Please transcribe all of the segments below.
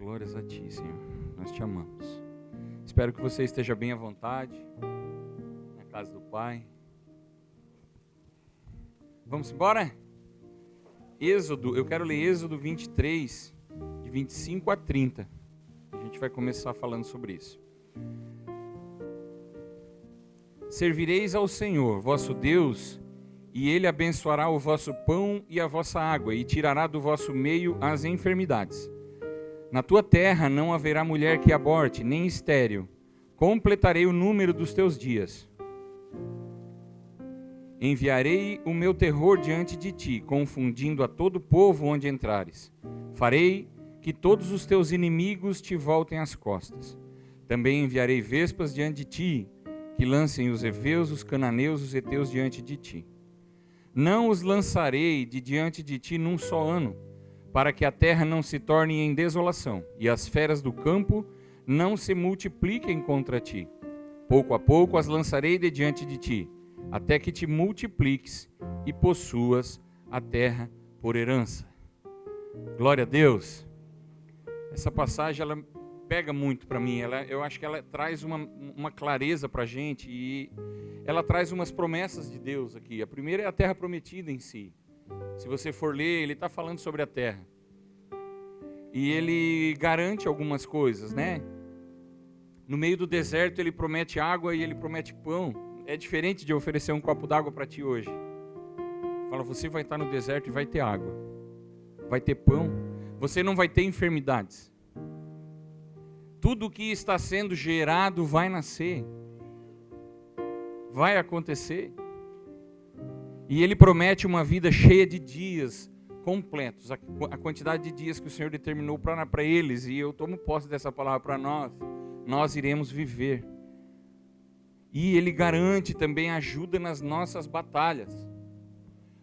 Glórias a Ti, Senhor. Nós Te amamos. Espero que você esteja bem à vontade na casa do Pai. Vamos embora? Êxodo, eu quero ler Êxodo 23, de 25 a 30. A gente vai começar falando sobre isso. Servireis ao Senhor, vosso Deus, e Ele abençoará o vosso pão e a vossa água, e tirará do vosso meio as enfermidades. Na tua terra não haverá mulher que aborte, nem estéril. Completarei o número dos teus dias. Enviarei o meu terror diante de ti, confundindo a todo povo onde entrares. Farei que todos os teus inimigos te voltem as costas. Também enviarei vespas diante de ti, que lancem os heveus, os cananeus, os heteus diante de ti. Não os lançarei de diante de ti num só ano, para que a terra não se torne em desolação, e as feras do campo não se multipliquem contra ti. Pouco a pouco as lançarei de diante de ti, até que te multipliques e possuas a terra por herança. Glória a Deus. Essa passagem, ela pega muito para mim. Eu acho que ela traz uma clareza para a gente, e ela traz umas promessas de Deus aqui. A primeira é a terra prometida em si. Se você for ler, ele está falando sobre a terra. E ele garante algumas coisas, né? No meio do deserto ele promete água e ele promete pão. É diferente de oferecer um copo d'água para ti hoje. Fala, você vai estar no deserto e vai ter água. Vai ter pão. Você não vai ter enfermidades. Tudo que está sendo gerado vai nascer. Vai acontecer. E ele promete uma vida cheia de dias completos. A quantidade de dias que o Senhor determinou para eles. E eu tomo posse dessa palavra para nós. Nós iremos viver. E ele garante também ajuda nas nossas batalhas.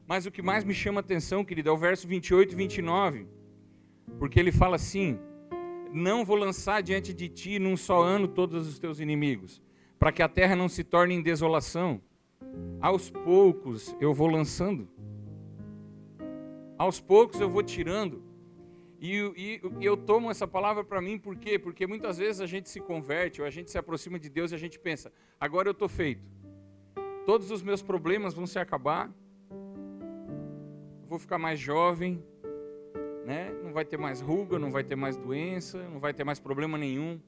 Mas o que mais me chama a atenção, querido, é o verso 28 e 29. Porque ele fala assim: não vou lançar diante de ti num só ano todos os teus inimigos, para que a terra não se torne em desolação. Aos poucos eu vou lançando. Aos poucos eu vou tirando. E eu tomo essa palavra para mim, por quê? Porque muitas vezes a gente se converte, ou a gente se aproxima de Deus e a gente pensa, agora eu estou feito. Todos os meus problemas vão se acabar. Vou ficar mais jovem, né? Não vai ter mais ruga, não vai ter mais doença, não vai ter mais problema nenhum.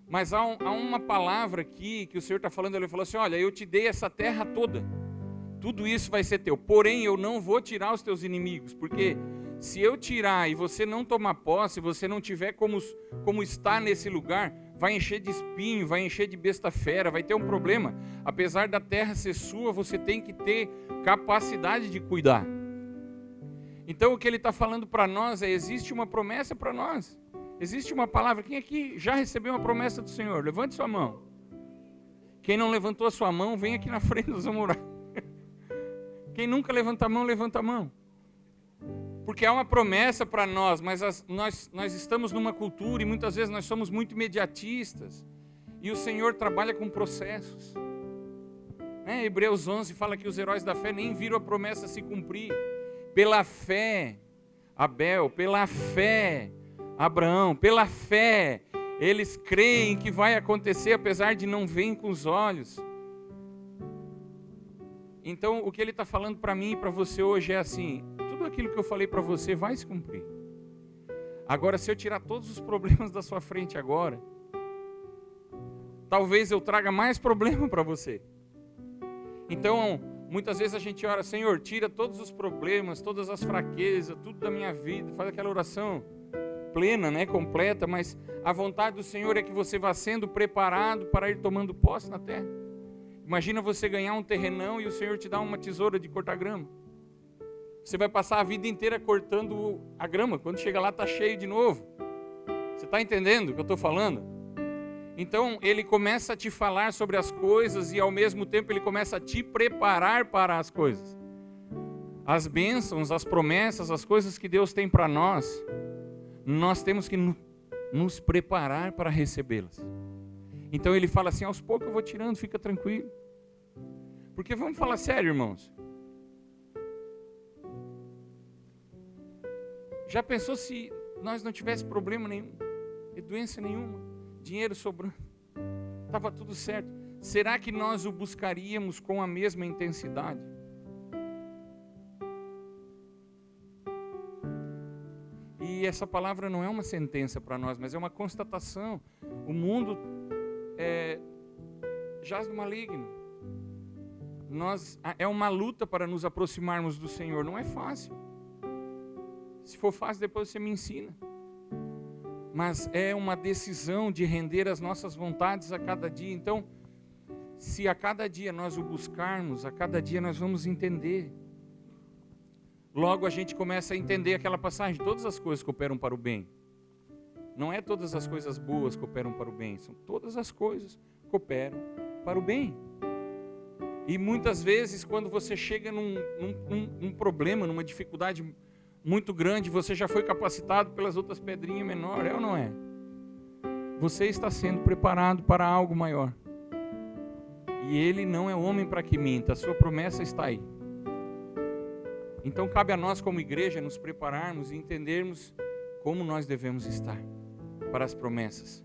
Mas há uma palavra aqui que o Senhor está falando, ele falou assim, olha, eu te dei essa terra toda. Tudo isso vai ser teu. Porém, eu não vou tirar os teus inimigos, porque se eu tirar e você não tomar posse, você não tiver como estar nesse lugar, vai encher de espinho, vai encher de besta fera, vai ter um problema. Apesar da terra ser sua, você tem que ter capacidade de cuidar. Então o que ele está falando para nós é, existe uma promessa para nós. Existe uma palavra. Quem aqui já recebeu uma promessa do Senhor? Levante sua mão. Quem não levantou a sua mão, vem aqui na frente, nós vamos orar. Quem nunca levanta a mão, levanta a mão. Porque há uma promessa para nós, mas nós estamos numa cultura e muitas vezes nós somos muito imediatistas. E o Senhor trabalha com processos. Hebreus 11 fala que os heróis da fé nem viram a promessa se cumprir. Pela fé, Abel, pela fé, Abraão, pela fé, eles creem que vai acontecer, apesar de não verem com os olhos. Então, o que ele está falando para mim e para você hoje é assim, tudo aquilo que eu falei para você vai se cumprir. Agora, se eu tirar todos os problemas da sua frente agora, talvez eu traga mais problema para você. Então, muitas vezes a gente ora, Senhor, tira todos os problemas, todas as fraquezas, tudo da minha vida, faz aquela oração plena, né, completa, mas a vontade do Senhor é que você vá sendo preparado para ir tomando posse na terra. Imagina você ganhar um terrenão e o Senhor te dá uma tesoura de cortar grama. Você vai passar a vida inteira cortando a grama, quando chega lá está cheio de novo. Você está entendendo o que eu estou falando? Então ele começa a te falar sobre as coisas e ao mesmo tempo ele começa a te preparar para as coisas. As bênçãos, as promessas, as coisas que Deus tem para nós temos que nos preparar para recebê-las. Então ele fala assim, aos poucos eu vou tirando, fica tranquilo. Porque vamos falar sério, irmãos. Já pensou se nós não tivéssemos problema nenhum? E doença nenhuma, dinheiro sobrando, estava tudo certo. Será que nós o buscaríamos com a mesma intensidade? E essa palavra não é uma sentença para nós, mas é uma constatação. O mundo jaz no maligno. É uma luta para nos aproximarmos do Senhor, não é fácil. Se for fácil, depois você me ensina. Mas é uma decisão de render as nossas vontades a cada dia. Então, se a cada dia nós o buscarmos, a cada dia nós vamos entender. Logo a gente começa a entender aquela passagem, todas as coisas cooperam para o bem. Não é todas as coisas boas cooperam para o bem, são todas as coisas cooperam para o bem. E muitas vezes quando você chega num problema, numa dificuldade muito grande, você já foi capacitado pelas outras pedrinhas menores, é ou não é? Você está sendo preparado para algo maior. E Ele não é homem para que minta, a sua promessa está aí. Então cabe a nós como igreja nos prepararmos e entendermos como nós devemos estar para as promessas.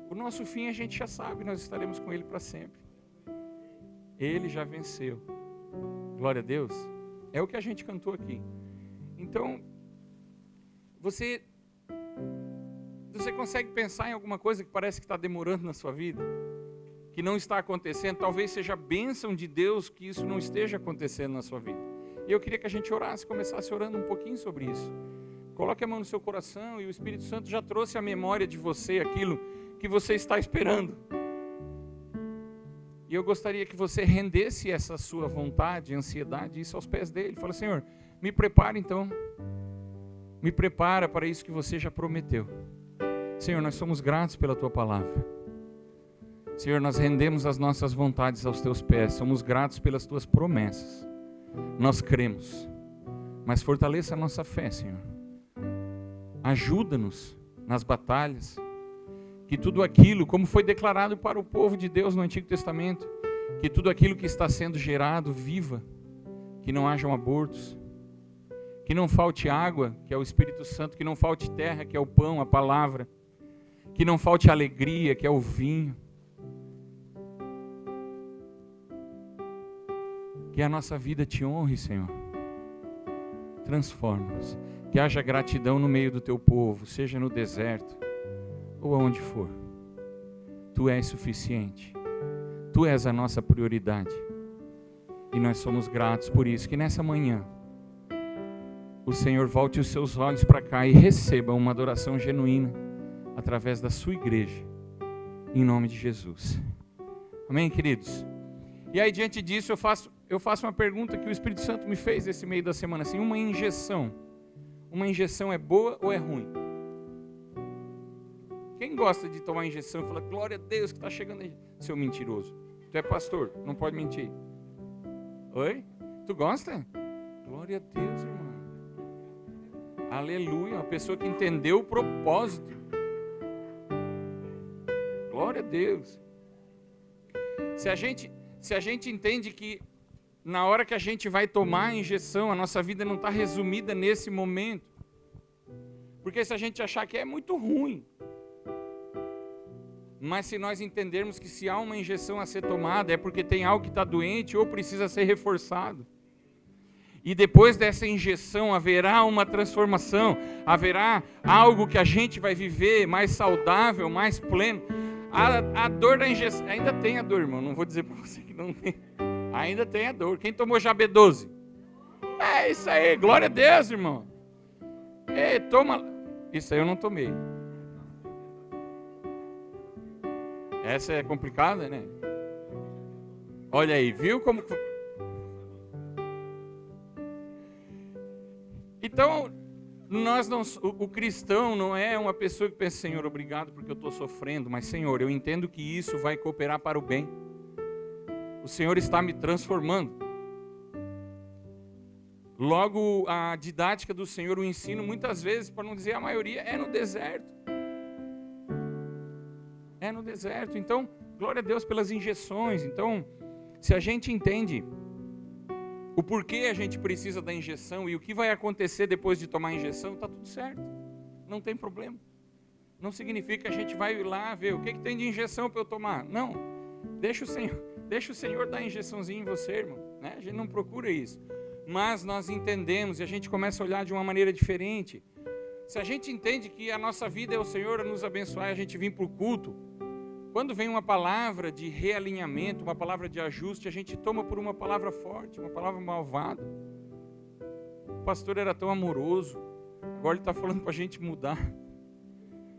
O nosso fim a gente já sabe, nós estaremos com Ele para sempre. Ele já venceu. Glória a Deus. É o que a gente cantou aqui. Então, você consegue pensar em alguma coisa que parece que está demorando na sua vida? Que não está acontecendo? Talvez seja a bênção de Deus que isso não esteja acontecendo na sua vida. E eu queria que a gente orasse, começasse orando um pouquinho sobre isso. Coloque a mão no seu coração e o Espírito Santo já trouxe à memória de você aquilo que você está esperando. E eu gostaria que você rendesse essa sua vontade, ansiedade, isso aos pés dele. Fala, Senhor, me prepara então. Me prepara para isso que você já prometeu. Senhor, nós somos gratos pela tua palavra. Senhor, nós rendemos as nossas vontades aos teus pés. Somos gratos pelas tuas promessas. Nós cremos. Mas fortaleça a nossa fé, Senhor. Ajuda-nos nas batalhas. Que tudo aquilo, como foi declarado para o povo de Deus no Antigo Testamento, que tudo aquilo que está sendo gerado viva, que não hajam abortos, que não falte água, que é o Espírito Santo, que não falte terra, que é o pão, a palavra, que não falte alegria, que é o vinho, que a nossa vida te honre, Senhor. Transforma-nos, que haja gratidão no meio do teu povo, seja no deserto, ou aonde for. Tu és suficiente. Tu és a nossa prioridade. E nós somos gratos por isso. Que nessa manhã o Senhor volte os seus olhos para cá e receba uma adoração genuína através da sua igreja. Em nome de Jesus. Amém, queridos? E aí, diante disso, eu faço uma pergunta que o Espírito Santo me fez nesse meio da semana. Assim, uma injeção é boa ou é ruim? Quem gosta de tomar injeção e fala, glória a Deus que está chegando aí, seu mentiroso? Tu é pastor, não pode mentir. Oi? Tu gosta? Glória a Deus, irmão. Aleluia, uma pessoa que entendeu o propósito. Glória a Deus. Se a gente entende que na hora que a gente vai tomar a injeção, a nossa vida não está resumida nesse momento. Porque se a gente achar que é muito ruim, mas se nós entendermos que se há uma injeção a ser tomada, é porque tem algo que está doente ou precisa ser reforçado. E depois dessa injeção haverá uma transformação, haverá algo que a gente vai viver mais saudável, mais pleno. A dor da injeção, ainda tem a dor, irmão, não vou dizer para você que não tem. Ainda tem a dor. Quem tomou já B12? É isso aí, glória a Deus, irmão. Ei, toma. Isso aí eu não tomei. Essa é complicada, né? Olha aí, viu como... Então, o cristão não é uma pessoa que pensa, Senhor, obrigado porque eu estou sofrendo, mas Senhor, eu entendo que isso vai cooperar para o bem. O Senhor está me transformando. Logo, a didática do Senhor, o ensino, muitas vezes, para não dizer a maioria, é no deserto. É no deserto. Então, glória a Deus pelas injeções. Então, se a gente entende o porquê a gente precisa da injeção e o que vai acontecer depois de tomar a injeção, está tudo certo. Não tem problema. não significa que a gente vai lá ver o que tem de injeção para eu tomar. Não, deixa o Senhor dar a injeçãozinha em você, irmão. Né? A gente não procura isso. Mas nós entendemos e a gente começa a olhar de uma maneira diferente. Se a gente entende que a nossa vida é o Senhor a nos abençoar e a gente vir para o culto, quando vem uma palavra de realinhamento, uma palavra de ajuste, a gente toma por uma palavra forte, uma palavra malvada. O pastor era tão amoroso, agora ele está falando para a gente mudar.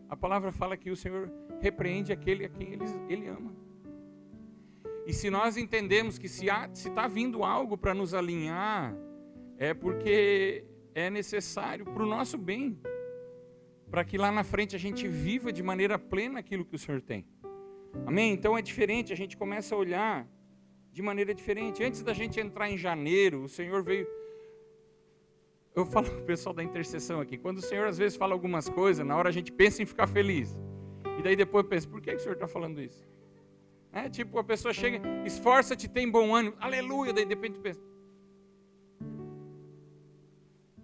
A palavra fala que o Senhor repreende aquele a quem Ele ama. E se nós entendemos que se está vindo algo para nos alinhar, é porque é necessário para o nosso bem, para que lá na frente a gente viva de maneira plena aquilo que o Senhor tem. Amém? Então é diferente, a gente começa a olhar de maneira diferente. Antes da gente entrar em janeiro, o Senhor veio... Eu falo para o pessoal da intercessão aqui, quando o Senhor às vezes fala algumas coisas, na hora a gente pensa em ficar feliz. E daí depois pensa, por que o Senhor está falando isso? Tipo, a pessoa chega, esforça-te, tem bom ânimo, aleluia, daí de repente pensa.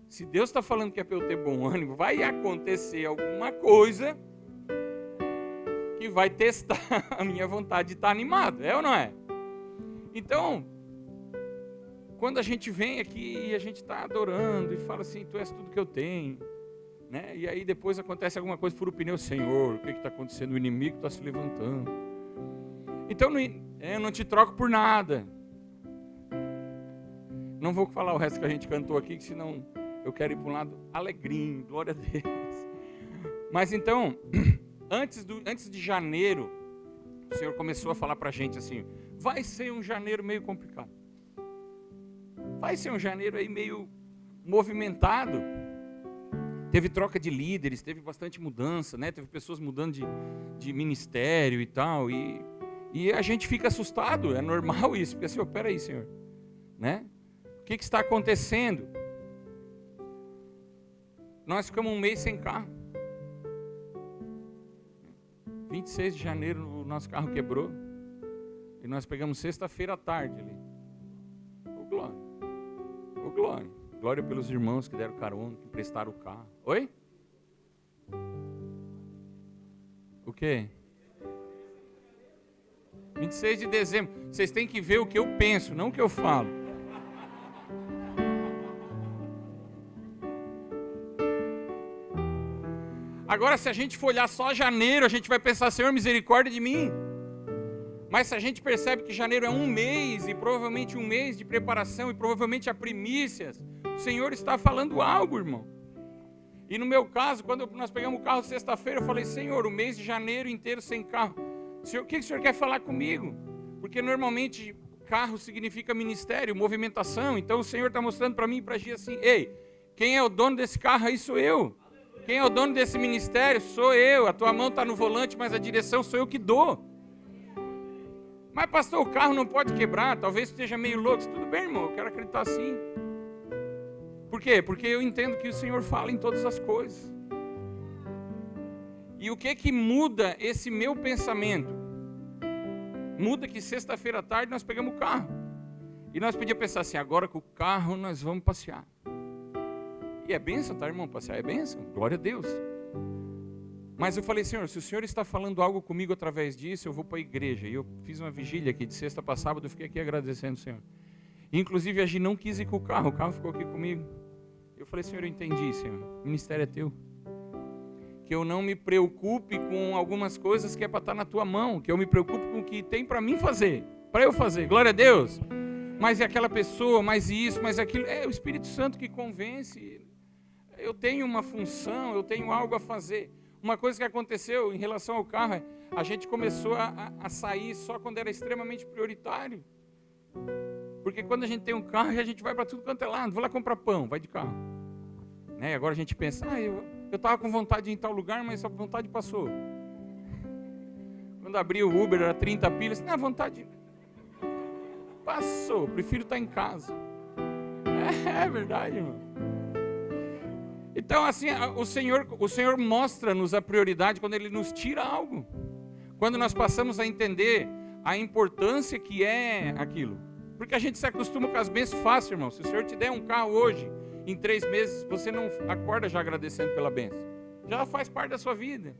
Se Deus está falando que é para eu ter bom ânimo, vai acontecer alguma coisa que vai testar a minha vontade de estar animado, é ou não é? Então, quando a gente vem aqui e a gente está adorando e fala assim, tu és tudo que eu tenho, né? E aí depois acontece alguma coisa, fura o pneu, Senhor, o que está acontecendo? O inimigo está se levantando. Então, eu não te troco por nada. Não vou falar o resto que a gente cantou aqui, que senão eu quero ir para um lado alegrinho, glória a Deus. Mas então, antes de janeiro, o Senhor começou a falar para a gente assim, vai ser um janeiro meio complicado. Vai ser um janeiro aí meio movimentado. Teve troca de líderes, teve bastante mudança, né? Teve pessoas mudando de ministério e tal, e a gente fica assustado, é normal isso, porque assim, peraí, Senhor, né? O que está acontecendo? Nós ficamos um mês sem carro. 26 de janeiro o nosso carro quebrou, e nós pegamos sexta-feira à tarde ali. Ô glória, ô glória, glória pelos irmãos que deram carona, que prestaram o carro. Oi? O quê? 26 de dezembro. Vocês têm que ver o que eu penso, não o que eu falo. Agora, se a gente for olhar só janeiro, a gente vai pensar, Senhor, misericórdia de mim. Mas se a gente percebe que janeiro é um mês, e provavelmente um mês de preparação, e provavelmente há primícias, o Senhor está falando algo, irmão. E no meu caso, quando nós pegamos o carro sexta-feira, eu falei, Senhor, o mês de janeiro inteiro sem carro. Senhor, o que o Senhor quer falar comigo? Porque normalmente carro significa ministério, movimentação. Então o Senhor está mostrando para mim e para a Gia assim, ei, quem é o dono desse carro aí sou eu. Quem é o dono desse ministério sou eu. A tua mão está no volante, mas a direção sou eu que dou. Mas pastor, o carro não pode quebrar, talvez esteja meio louco. Tudo bem, irmão, eu quero acreditar assim. Por quê? Porque eu entendo que o Senhor fala em todas as coisas. E o que muda esse meu pensamento? Muda que sexta-feira à tarde nós pegamos o carro. E nós podíamos pensar assim, agora com o carro nós vamos passear. E é bênção, tá, irmão? Passear é bênção, glória a Deus. Mas eu falei, Senhor, se o Senhor está falando algo comigo através disso, eu vou para a igreja. E eu fiz uma vigília aqui de sexta para sábado, eu fiquei aqui agradecendo o Senhor. E, inclusive a Gi não quis ir com o carro ficou aqui comigo. Eu falei, Senhor, eu entendi, Senhor, o ministério é teu. Que eu não me preocupe com algumas coisas que é para estar na tua mão, que eu me preocupe com o que tem para mim fazer, para eu fazer, glória a Deus. Mas é aquela pessoa, mais isso, mais aquilo, é o Espírito Santo que convence. Eu tenho uma função, eu tenho algo a fazer. Uma coisa que aconteceu em relação ao carro é, a gente começou a sair só quando era extremamente prioritário. Porque quando a gente tem um carro, a gente vai para tudo quanto é lado, vou lá comprar pão, vai de carro. Né? Agora a gente pensa, eu estava com vontade de ir em tal lugar, mas a vontade passou. Quando abri o Uber, era 30 pilas, a vontade passou, prefiro estar em casa. É verdade, irmão. Então, assim, o Senhor mostra-nos a prioridade quando Ele nos tira algo. Quando nós passamos a entender a importância que é aquilo. Porque a gente se acostuma com as bênçãos fácil, irmão. Se o Senhor te der um carro hoje, em 3 meses, você não acorda já agradecendo pela bênção. Já faz parte da sua vida.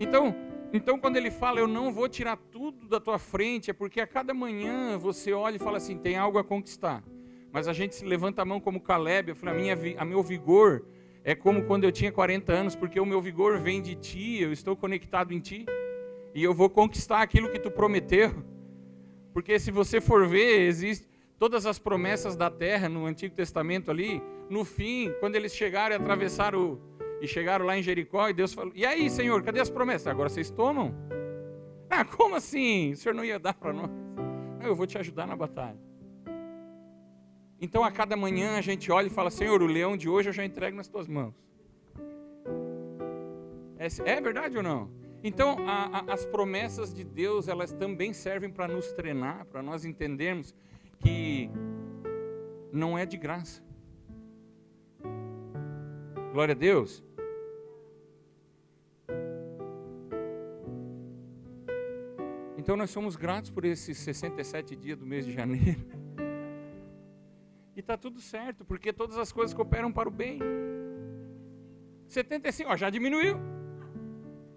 Então quando ele fala, eu não vou tirar tudo da tua frente, é porque a cada manhã você olha e fala assim, tem algo a conquistar. Mas a gente se levanta a mão como Caleb, eu falo, meu vigor é como quando eu tinha 40 anos, porque o meu vigor vem de ti, eu estou conectado em ti, e eu vou conquistar aquilo que tu prometeu. Porque se você for ver, existe todas as promessas da terra no Antigo Testamento ali, no fim, quando eles chegaram e atravessaram e chegaram lá em Jericó, e Deus falou, e aí, Senhor, cadê as promessas? Agora vocês tomam? Ah, como assim? O Senhor não ia dar para nós? Não, eu vou te ajudar na batalha. Então a cada manhã a gente olha e fala, Senhor, o leão de hoje eu já entrego nas tuas mãos. É verdade ou não? Então as promessas de Deus, elas também servem para nos treinar, para nós entendermos que não é de graça. Glória a Deus. Então nós somos gratos por esses 67 dias do mês de janeiro. E está tudo certo, porque todas as coisas cooperam para o bem. 75, já diminuiu.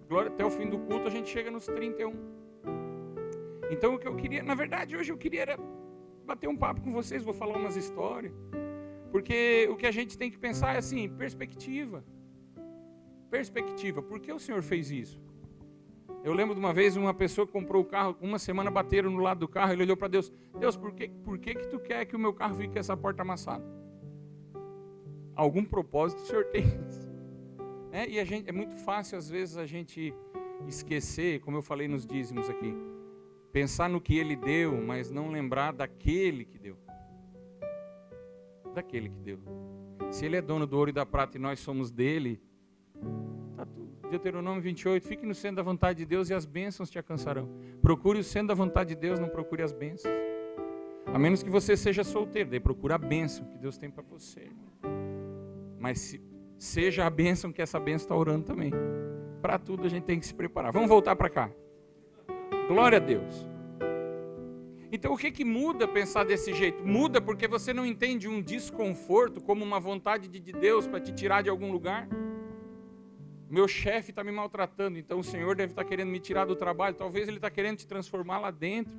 Glória, até o fim do culto a gente chega nos 31. Então o que eu queria, na verdade hoje eu queria era bater um papo com vocês, vou falar umas histórias. Porque o que a gente tem que pensar é assim, perspectiva. Perspectiva, por que o Senhor fez isso? Eu lembro de uma vez uma pessoa que comprou o carro, uma semana bateram no lado do carro, ele olhou para Deus, Deus, por que tu quer que o meu carro fique com essa porta amassada? Algum propósito o Senhor tem. E é muito fácil às vezes a gente esquecer, como eu falei nos dízimos aqui, pensar no que Ele deu, mas não lembrar daquele que deu. Daquele que deu. Se Ele é dono do ouro e da prata e nós somos dele, está tudo. Deuteronômio 28, fique no centro da vontade de Deus e as bênçãos te alcançarão. Procure o centro da vontade de Deus, não procure as bênçãos. A menos que você seja solteiro, daí procura a bênção que Deus tem para você, irmão. Mas seja a bênção que essa bênção está orando também. Para tudo a gente tem que se preparar. Vamos voltar para cá. Glória a Deus. Então o que muda pensar desse jeito? Muda porque você não entende um desconforto como uma vontade de Deus para te tirar de algum lugar. Meu chefe está me maltratando, então o Senhor deve estar querendo me tirar do trabalho. Talvez Ele está querendo te transformar lá dentro.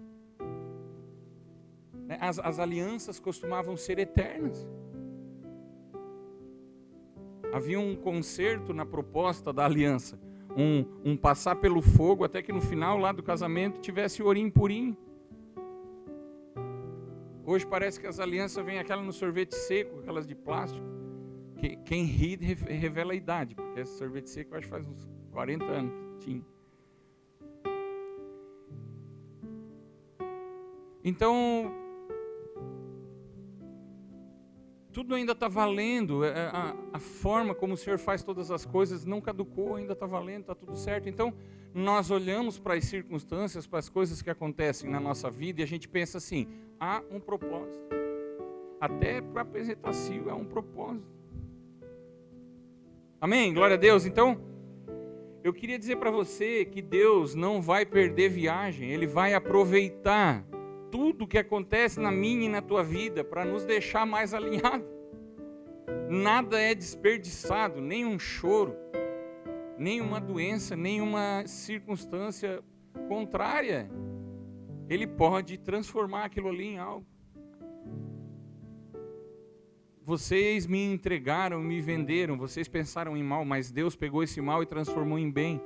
As alianças costumavam ser eternas. Havia um conserto na proposta da aliança. Um passar pelo fogo até que no final lá do casamento tivesse ourinho purinho. Hoje parece que as alianças vêm aquela no sorvete seco, aquelas de plástico. Quem ri revela a idade, porque esse sorvete seco eu acho que faz uns 40 anos que tinha. Então, tudo ainda está valendo, a forma como o Senhor faz todas as coisas não caducou, ainda está valendo, está tudo certo. Então, nós olhamos para as circunstâncias, para as coisas que acontecem na nossa vida e a gente pensa assim, há um propósito. Até para apresentar há um propósito. Amém? Glória a Deus. Então, eu queria dizer para você que Deus não vai perder viagem, Ele vai aproveitar tudo que acontece na minha e na tua vida para nos deixar mais alinhados. Nada é desperdiçado, nem um choro, nem uma doença, nem uma circunstância contrária. Ele pode transformar aquilo ali em algo. Vocês me entregaram, me venderam, vocês pensaram em mal, mas Deus pegou esse mal e transformou em bem.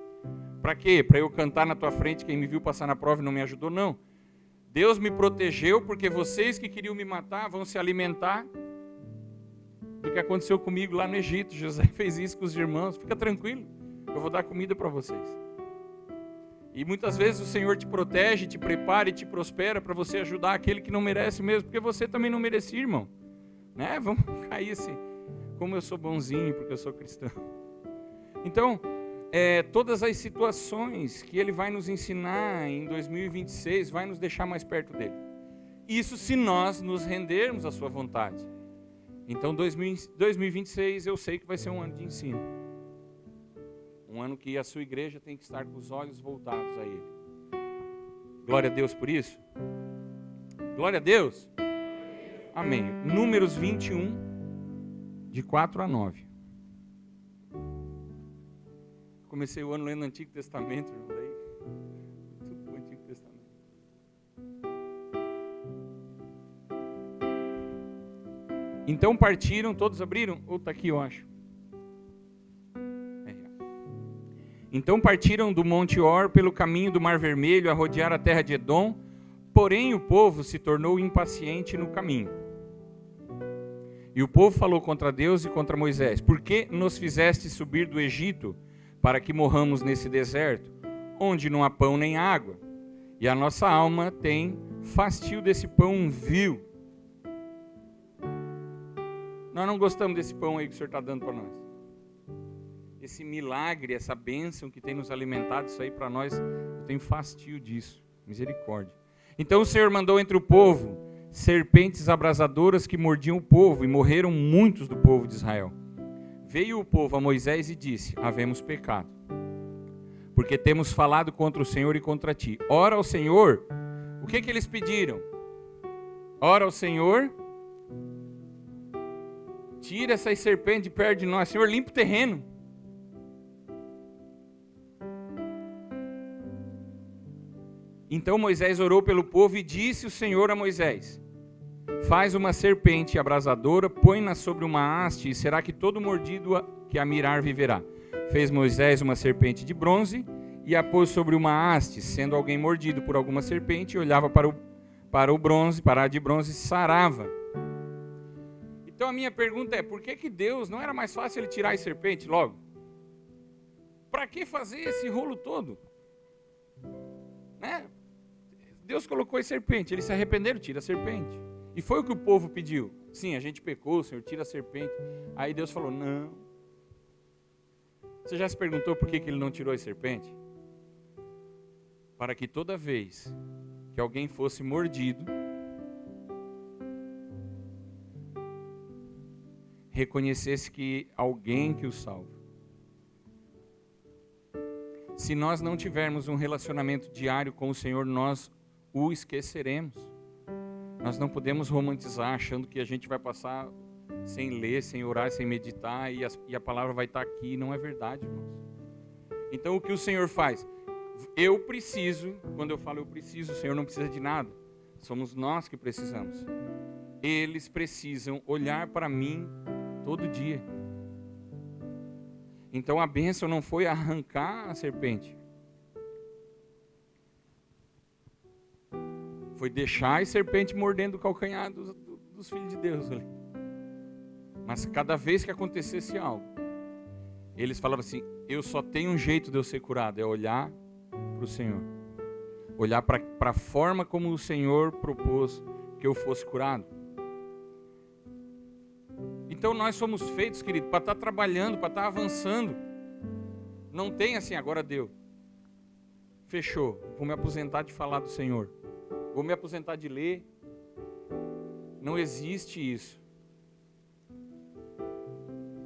Para quê? Para eu cantar na tua frente, quem me viu passar na prova e não me ajudou? Não. Deus me protegeu porque vocês que queriam me matar vão se alimentar do que aconteceu comigo lá no Egito. José fez isso com os irmãos. Fica tranquilo, eu vou dar comida para vocês. E muitas vezes o Senhor te protege, te prepara e te prospera para você ajudar aquele que não merece mesmo, porque você também não merecia, irmão. Vamos cair assim, como eu sou bonzinho, porque eu sou cristão. Então, todas as situações que Ele vai nos ensinar em 2026, vai nos deixar mais perto dEle. Isso se nós nos rendermos à sua vontade. Então, 2026 eu sei que vai ser um ano de ensino. Um ano que a sua igreja tem que estar com os olhos voltados a Ele. Glória a Deus por isso. Glória a Deus. Amém. Números 21, de 4 a 9. comecei o ano lendo o Antigo Testamento, irmão, daí tudo pro Antigo Testamento. Então partiram, todos abriram? Ou está aqui, eu acho. Então partiram do Monte Or pelo caminho do Mar Vermelho a rodear a terra de Edom, porém o povo se tornou impaciente no caminho. E o povo falou contra Deus e contra Moisés: por que nos fizeste subir do Egito para que morramos nesse deserto, onde não há pão nem água? E a nossa alma tem fastio desse pão vil. Nós não gostamos desse pão aí que o Senhor está dando para nós. Esse milagre, essa bênção que tem nos alimentado, isso aí para nós, eu tenho fastio disso. Misericórdia. Então o Senhor mandou entre o povo serpentes abrasadoras que mordiam o povo, e morreram muitos do povo de Israel. Veio o povo a Moisés e disse: havemos pecado, porque temos falado contra o Senhor e contra ti. Ora ao Senhor, o que eles pediram? Ora ao Senhor, tira essas serpentes de perto de nós. Senhor, limpa o terreno. Então Moisés orou pelo povo e disse o Senhor a Moisés: faz uma serpente abrasadora, põe-na sobre uma haste, e será que todo mordido que a mirar viverá. Fez Moisés uma serpente de bronze e a pôs sobre uma haste. Sendo alguém mordido por alguma serpente, olhava para a de bronze, sarava. Então a minha pergunta é: por que Deus, não era mais fácil ele tirar as serpentes logo? Para que fazer esse rolo todo? Né? Deus colocou as serpentes, eles se arrependeram, tira a serpente. E foi o que o povo pediu. Sim, a gente pecou, Senhor, tira a serpente. Aí Deus falou: não. Você já se perguntou por que ele não tirou a serpente? Para que toda vez que alguém fosse mordido, reconhecesse que alguém que o salva. Se nós não tivermos um relacionamento diário com o Senhor, nós o esqueceremos. Nós não podemos romantizar achando que a gente vai passar sem ler, sem orar, sem meditar e a palavra vai estar aqui. Não é verdade, irmãos. Então o que o Senhor faz? Eu preciso, quando eu falo eu preciso, o Senhor não precisa de nada. Somos nós que precisamos. Eles precisam olhar para mim todo dia. Então a bênção não foi arrancar a serpente. Foi deixar a serpente mordendo o calcanhar dos filhos de Deus ali. Mas cada vez que acontecesse algo, eles falavam assim: eu só tenho um jeito de eu ser curado, é olhar para o Senhor. Olhar para a forma como o Senhor propôs que eu fosse curado. Então nós somos feitos, querido, para estar trabalhando, para estar avançando. Não tem assim, agora deu. Fechou, vou me aposentar de falar do Senhor. Vou me aposentar de ler. Não existe isso.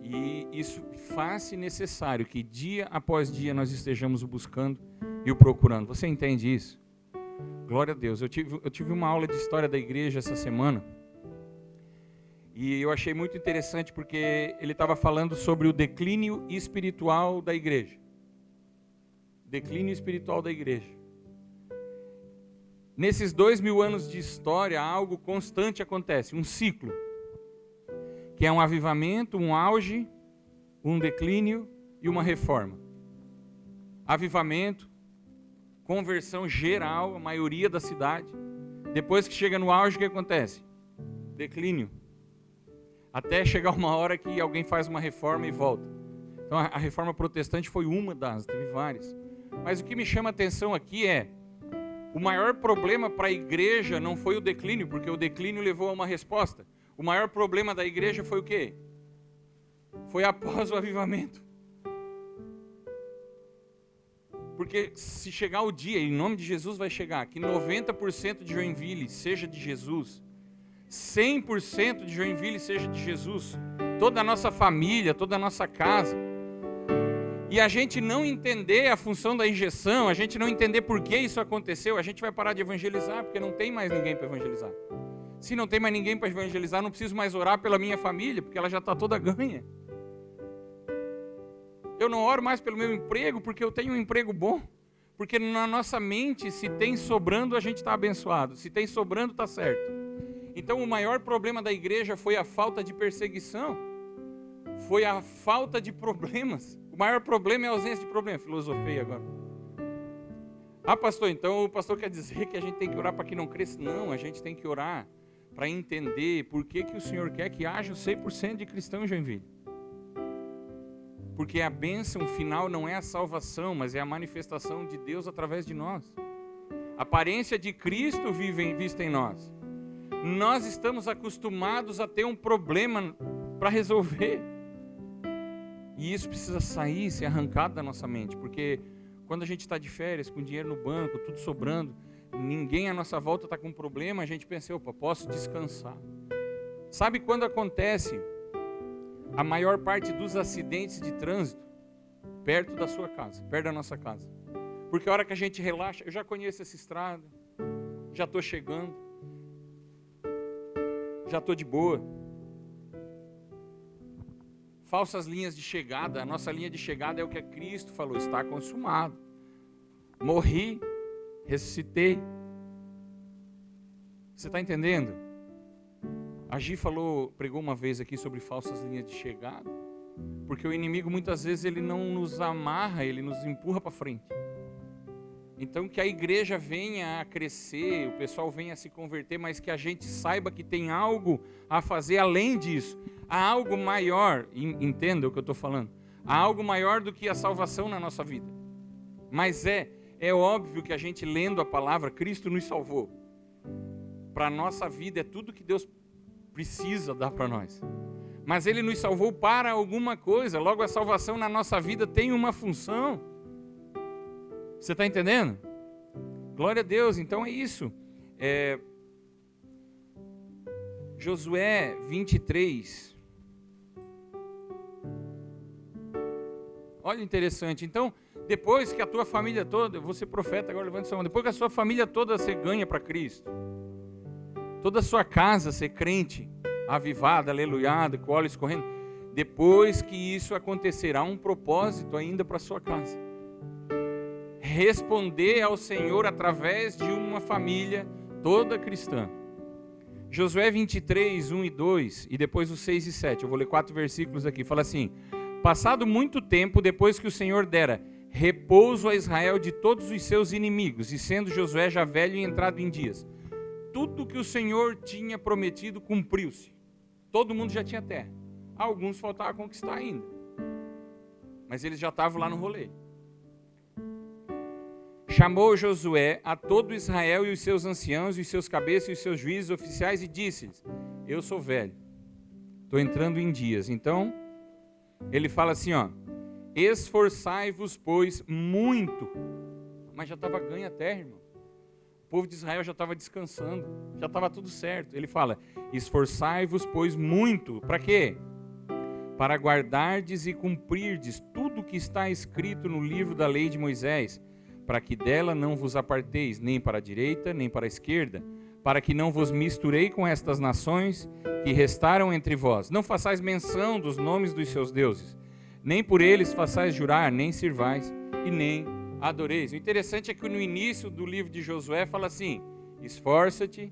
E isso faz-se necessário que dia após dia nós estejamos o buscando e o procurando. Você entende isso? Glória a Deus. Eu tive uma aula de história da igreja essa semana. E eu achei muito interessante porque ele estava falando sobre o declínio espiritual da igreja. Declínio espiritual da igreja. Nesses 2000 anos de história, algo constante acontece, um ciclo. Que é um avivamento, um auge, um declínio e uma reforma. Avivamento, conversão geral, a maioria da cidade. Depois que chega no auge, o que acontece? Declínio. Até chegar uma hora que alguém faz uma reforma e volta. Então a reforma protestante foi uma das, teve várias. Mas o que me chama a atenção aqui é, o maior problema para a igreja não foi o declínio, porque o declínio levou a uma resposta. O maior problema da igreja foi o quê? Foi após o avivamento. Porque se chegar o dia, em nome de Jesus vai chegar, que 90% de Joinville seja de Jesus, 100% de Joinville seja de Jesus, toda a nossa família, toda a nossa casa, e a gente não entender a função da injeção, a gente não entender por que isso aconteceu, a gente vai parar de evangelizar, porque não tem mais ninguém para evangelizar. Se não tem mais ninguém para evangelizar, não preciso mais orar pela minha família, porque ela já está toda ganha. Eu não oro mais pelo meu emprego porque eu tenho um emprego bom. Porque na nossa mente, se tem sobrando, a gente está abençoado. Se tem sobrando, está certo. Então o maior problema da igreja foi a falta de perseguição. Foi a falta de problemas. O maior problema é a ausência de problema. Filosofei agora. Ah, pastor, então o pastor quer dizer que a gente tem que orar para que não cresça? Não, a gente tem que orar para entender por que o Senhor quer que haja o 100% de cristão em Joinville. Porque a bênção final não é a salvação, mas é a manifestação de Deus através de nós. A aparência de Cristo vista em nós. Nós estamos acostumados a ter um problema para resolver. E isso precisa sair, ser arrancado da nossa mente. Porque quando a gente está de férias, com dinheiro no banco, tudo sobrando, ninguém à nossa volta está com problema, a gente pensa, opa, posso descansar. Sabe quando acontece a maior parte dos acidentes de trânsito? Perto da sua casa, perto da nossa casa. Porque a hora que a gente relaxa, eu já conheço essa estrada, já estou chegando, já estou de boa. Falsas linhas de chegada, a nossa linha de chegada é o que Cristo falou, está consumado. Morri, ressuscitei. Você está entendendo? A Gi pregou uma vez aqui sobre falsas linhas de chegada, porque o inimigo muitas vezes ele não nos amarra, ele nos empurra para frente. Então que a igreja venha a crescer, o pessoal venha a se converter, mas que a gente saiba que tem algo a fazer além disso. Há algo maior, entenda o que eu estou falando, há algo maior do que a salvação na nossa vida. Mas é óbvio que a gente lendo a palavra, Cristo nos salvou. Para a nossa vida é tudo que Deus precisa dar para nós. Mas Ele nos salvou para alguma coisa. Logo, a salvação na nossa vida tem uma função. Você está entendendo? Glória a Deus. Então é isso. Josué 23. Olha, interessante. Então, depois que a tua família toda, eu vou ser profeta agora, levante sua mão. Depois que a sua família toda você ganha para Cristo, toda a sua casa ser crente, avivada, aleluiada, com óleo escorrendo, depois que isso acontecer, há um propósito ainda para a sua casa. Responder ao Senhor através de uma família toda cristã. Josué 23, 1 e 2, e depois os 6 e 7, eu vou ler 4 versículos aqui, fala assim: passado muito tempo, depois que o Senhor dera repouso a Israel de todos os seus inimigos, e sendo Josué já velho e entrado em dias, tudo que o Senhor tinha prometido cumpriu-se. Todo mundo já tinha terra. Alguns faltavam conquistar ainda, mas eles já estavam lá no rolê. Chamou Josué a todo Israel e os seus anciãos, e os seus cabeças e os seus juízes oficiais e disse-lhes: eu sou velho, estou entrando em dias. Então, ele fala assim, esforçai-vos, pois, muito. Mas já estava ganha a terra, irmão. O povo de Israel já estava descansando, já estava tudo certo. Ele fala, esforçai-vos, pois, muito. Para quê? Para guardardes e cumprirdes tudo o que está escrito no livro da lei de Moisés, para que dela não vos aparteis, nem para a direita, nem para a esquerda, para que não vos misturei com estas nações que restaram entre vós. Não façais menção dos nomes dos seus deuses, nem por eles façais jurar, nem sirvais e nem adoreis. O interessante é que no início do livro de Josué fala assim, esforça-te,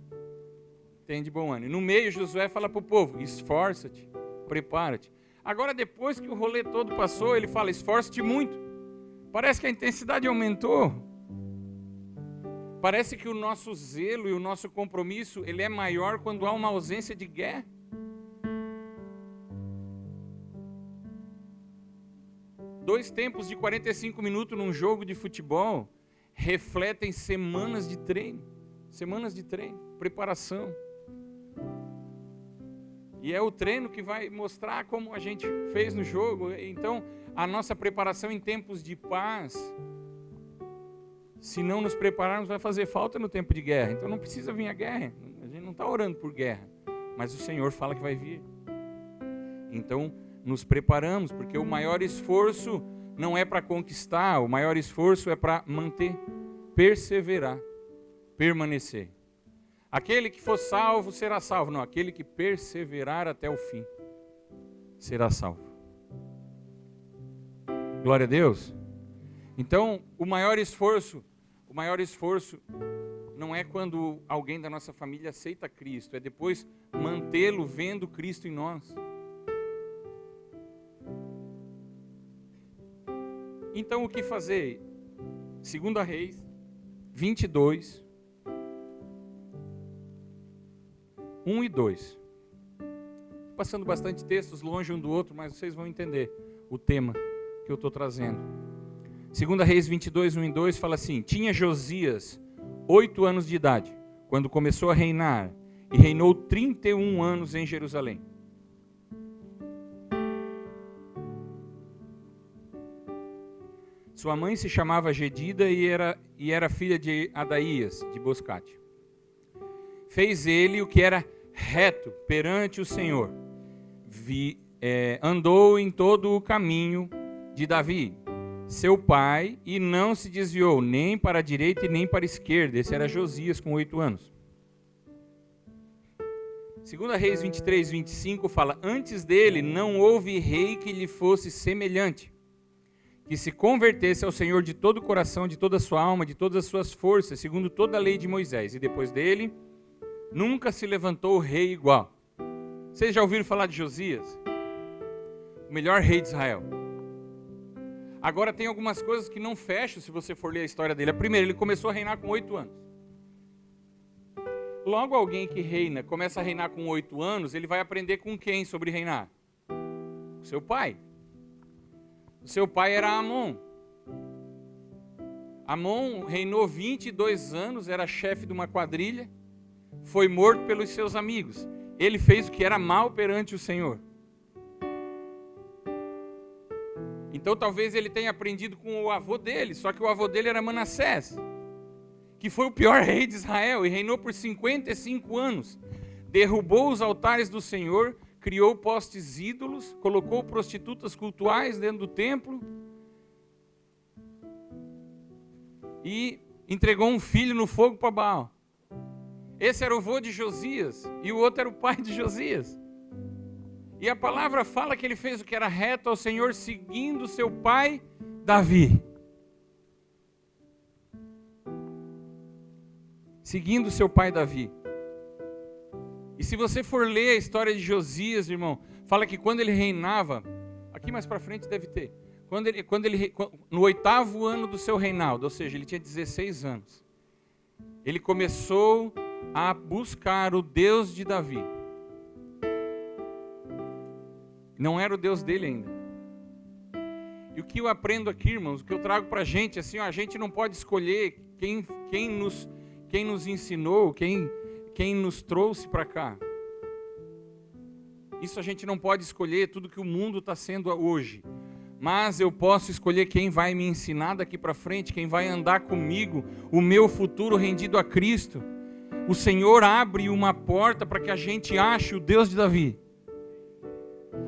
tem de bom ânimo. No meio Josué fala para o povo, esforça-te, prepara-te. Agora depois que o rolê todo passou, ele fala, esforça-te muito. Parece que a intensidade aumentou. Parece que o nosso zelo e o nosso compromisso, ele é maior quando há uma ausência de guerra. Dois tempos de 45 minutos num jogo de futebol refletem semanas de treino, preparação. E é o treino que vai mostrar como a gente fez no jogo. Então, a nossa preparação em tempos de paz, se não nos prepararmos, vai fazer falta no tempo de guerra. Então não precisa vir a guerra, a gente não está orando por guerra, mas o Senhor fala que vai vir. Então nos preparamos, porque o maior esforço não é para conquistar, o maior esforço é para manter, perseverar, permanecer. Aquele que for salvo será salvo, não, aquele que perseverar até o fim será salvo. Glória a Deus. Então, o maior esforço não é quando alguém da nossa família aceita Cristo, é depois mantê-lo vendo Cristo em nós. Então, o que fazer? 2 Reis 22, 1 e 2. Passando bastante textos longe um do outro, mas vocês vão entender o tema que eu estou trazendo. 2 Reis 22, 1 e 2 fala assim: tinha Josias 8 anos de idade, quando começou a reinar, e reinou 31 anos em Jerusalém. Sua mãe se chamava Gedida e era filha de Adaías, de Boscate. Fez ele o que era reto perante o Senhor. Andou em todo o caminho de Davi, seu pai, e não se desviou nem para a direita e nem para a esquerda. Esse era Josias com 8 anos. 2 Reis 23, 25 fala: antes dele não houve rei que lhe fosse semelhante, que se convertesse ao Senhor de todo o coração, de toda a sua alma, de todas as suas forças, segundo toda a lei de Moisés. E depois dele, nunca se levantou rei igual. Vocês já ouviram falar de Josias? O melhor rei de Israel. Agora tem algumas coisas que não fecham se você for ler a história dele. A primeira, ele começou a reinar com 8 anos. Logo alguém que reina, começa a reinar com 8 anos, ele vai aprender com quem sobre reinar? O seu pai. O seu pai era Amon. Amon reinou 22 anos, era chefe de uma quadrilha, foi morto pelos seus amigos. Ele fez o que era mal perante o Senhor. Então talvez ele tenha aprendido com o avô dele, só que o avô dele era Manassés, que foi o pior rei de Israel e reinou por 55 anos. Derrubou os altares do Senhor, criou postes ídolos, colocou prostitutas cultuais dentro do templo e entregou um filho no fogo para Baal. Esse era o avô de Josias e o outro era o pai de Josias. E a palavra fala que ele fez o que era reto ao Senhor, seguindo seu pai Davi. Seguindo seu pai Davi. E se você for ler a história de Josias, irmão, fala que quando ele reinava, aqui mais para frente deve ter, no 8º ano do seu reinado, ou seja, ele tinha 16 anos, ele começou a buscar o Deus de Davi. Não era o Deus dele ainda. E o que eu aprendo aqui, irmãos, o que eu trago para a gente, assim, a gente não pode escolher quem nos ensinou, quem nos trouxe para cá. Isso a gente não pode escolher tudo que o mundo está sendo hoje. Mas eu posso escolher quem vai me ensinar daqui para frente, quem vai andar comigo, o meu futuro rendido a Cristo. O Senhor abre uma porta para que a gente ache o Deus de Davi.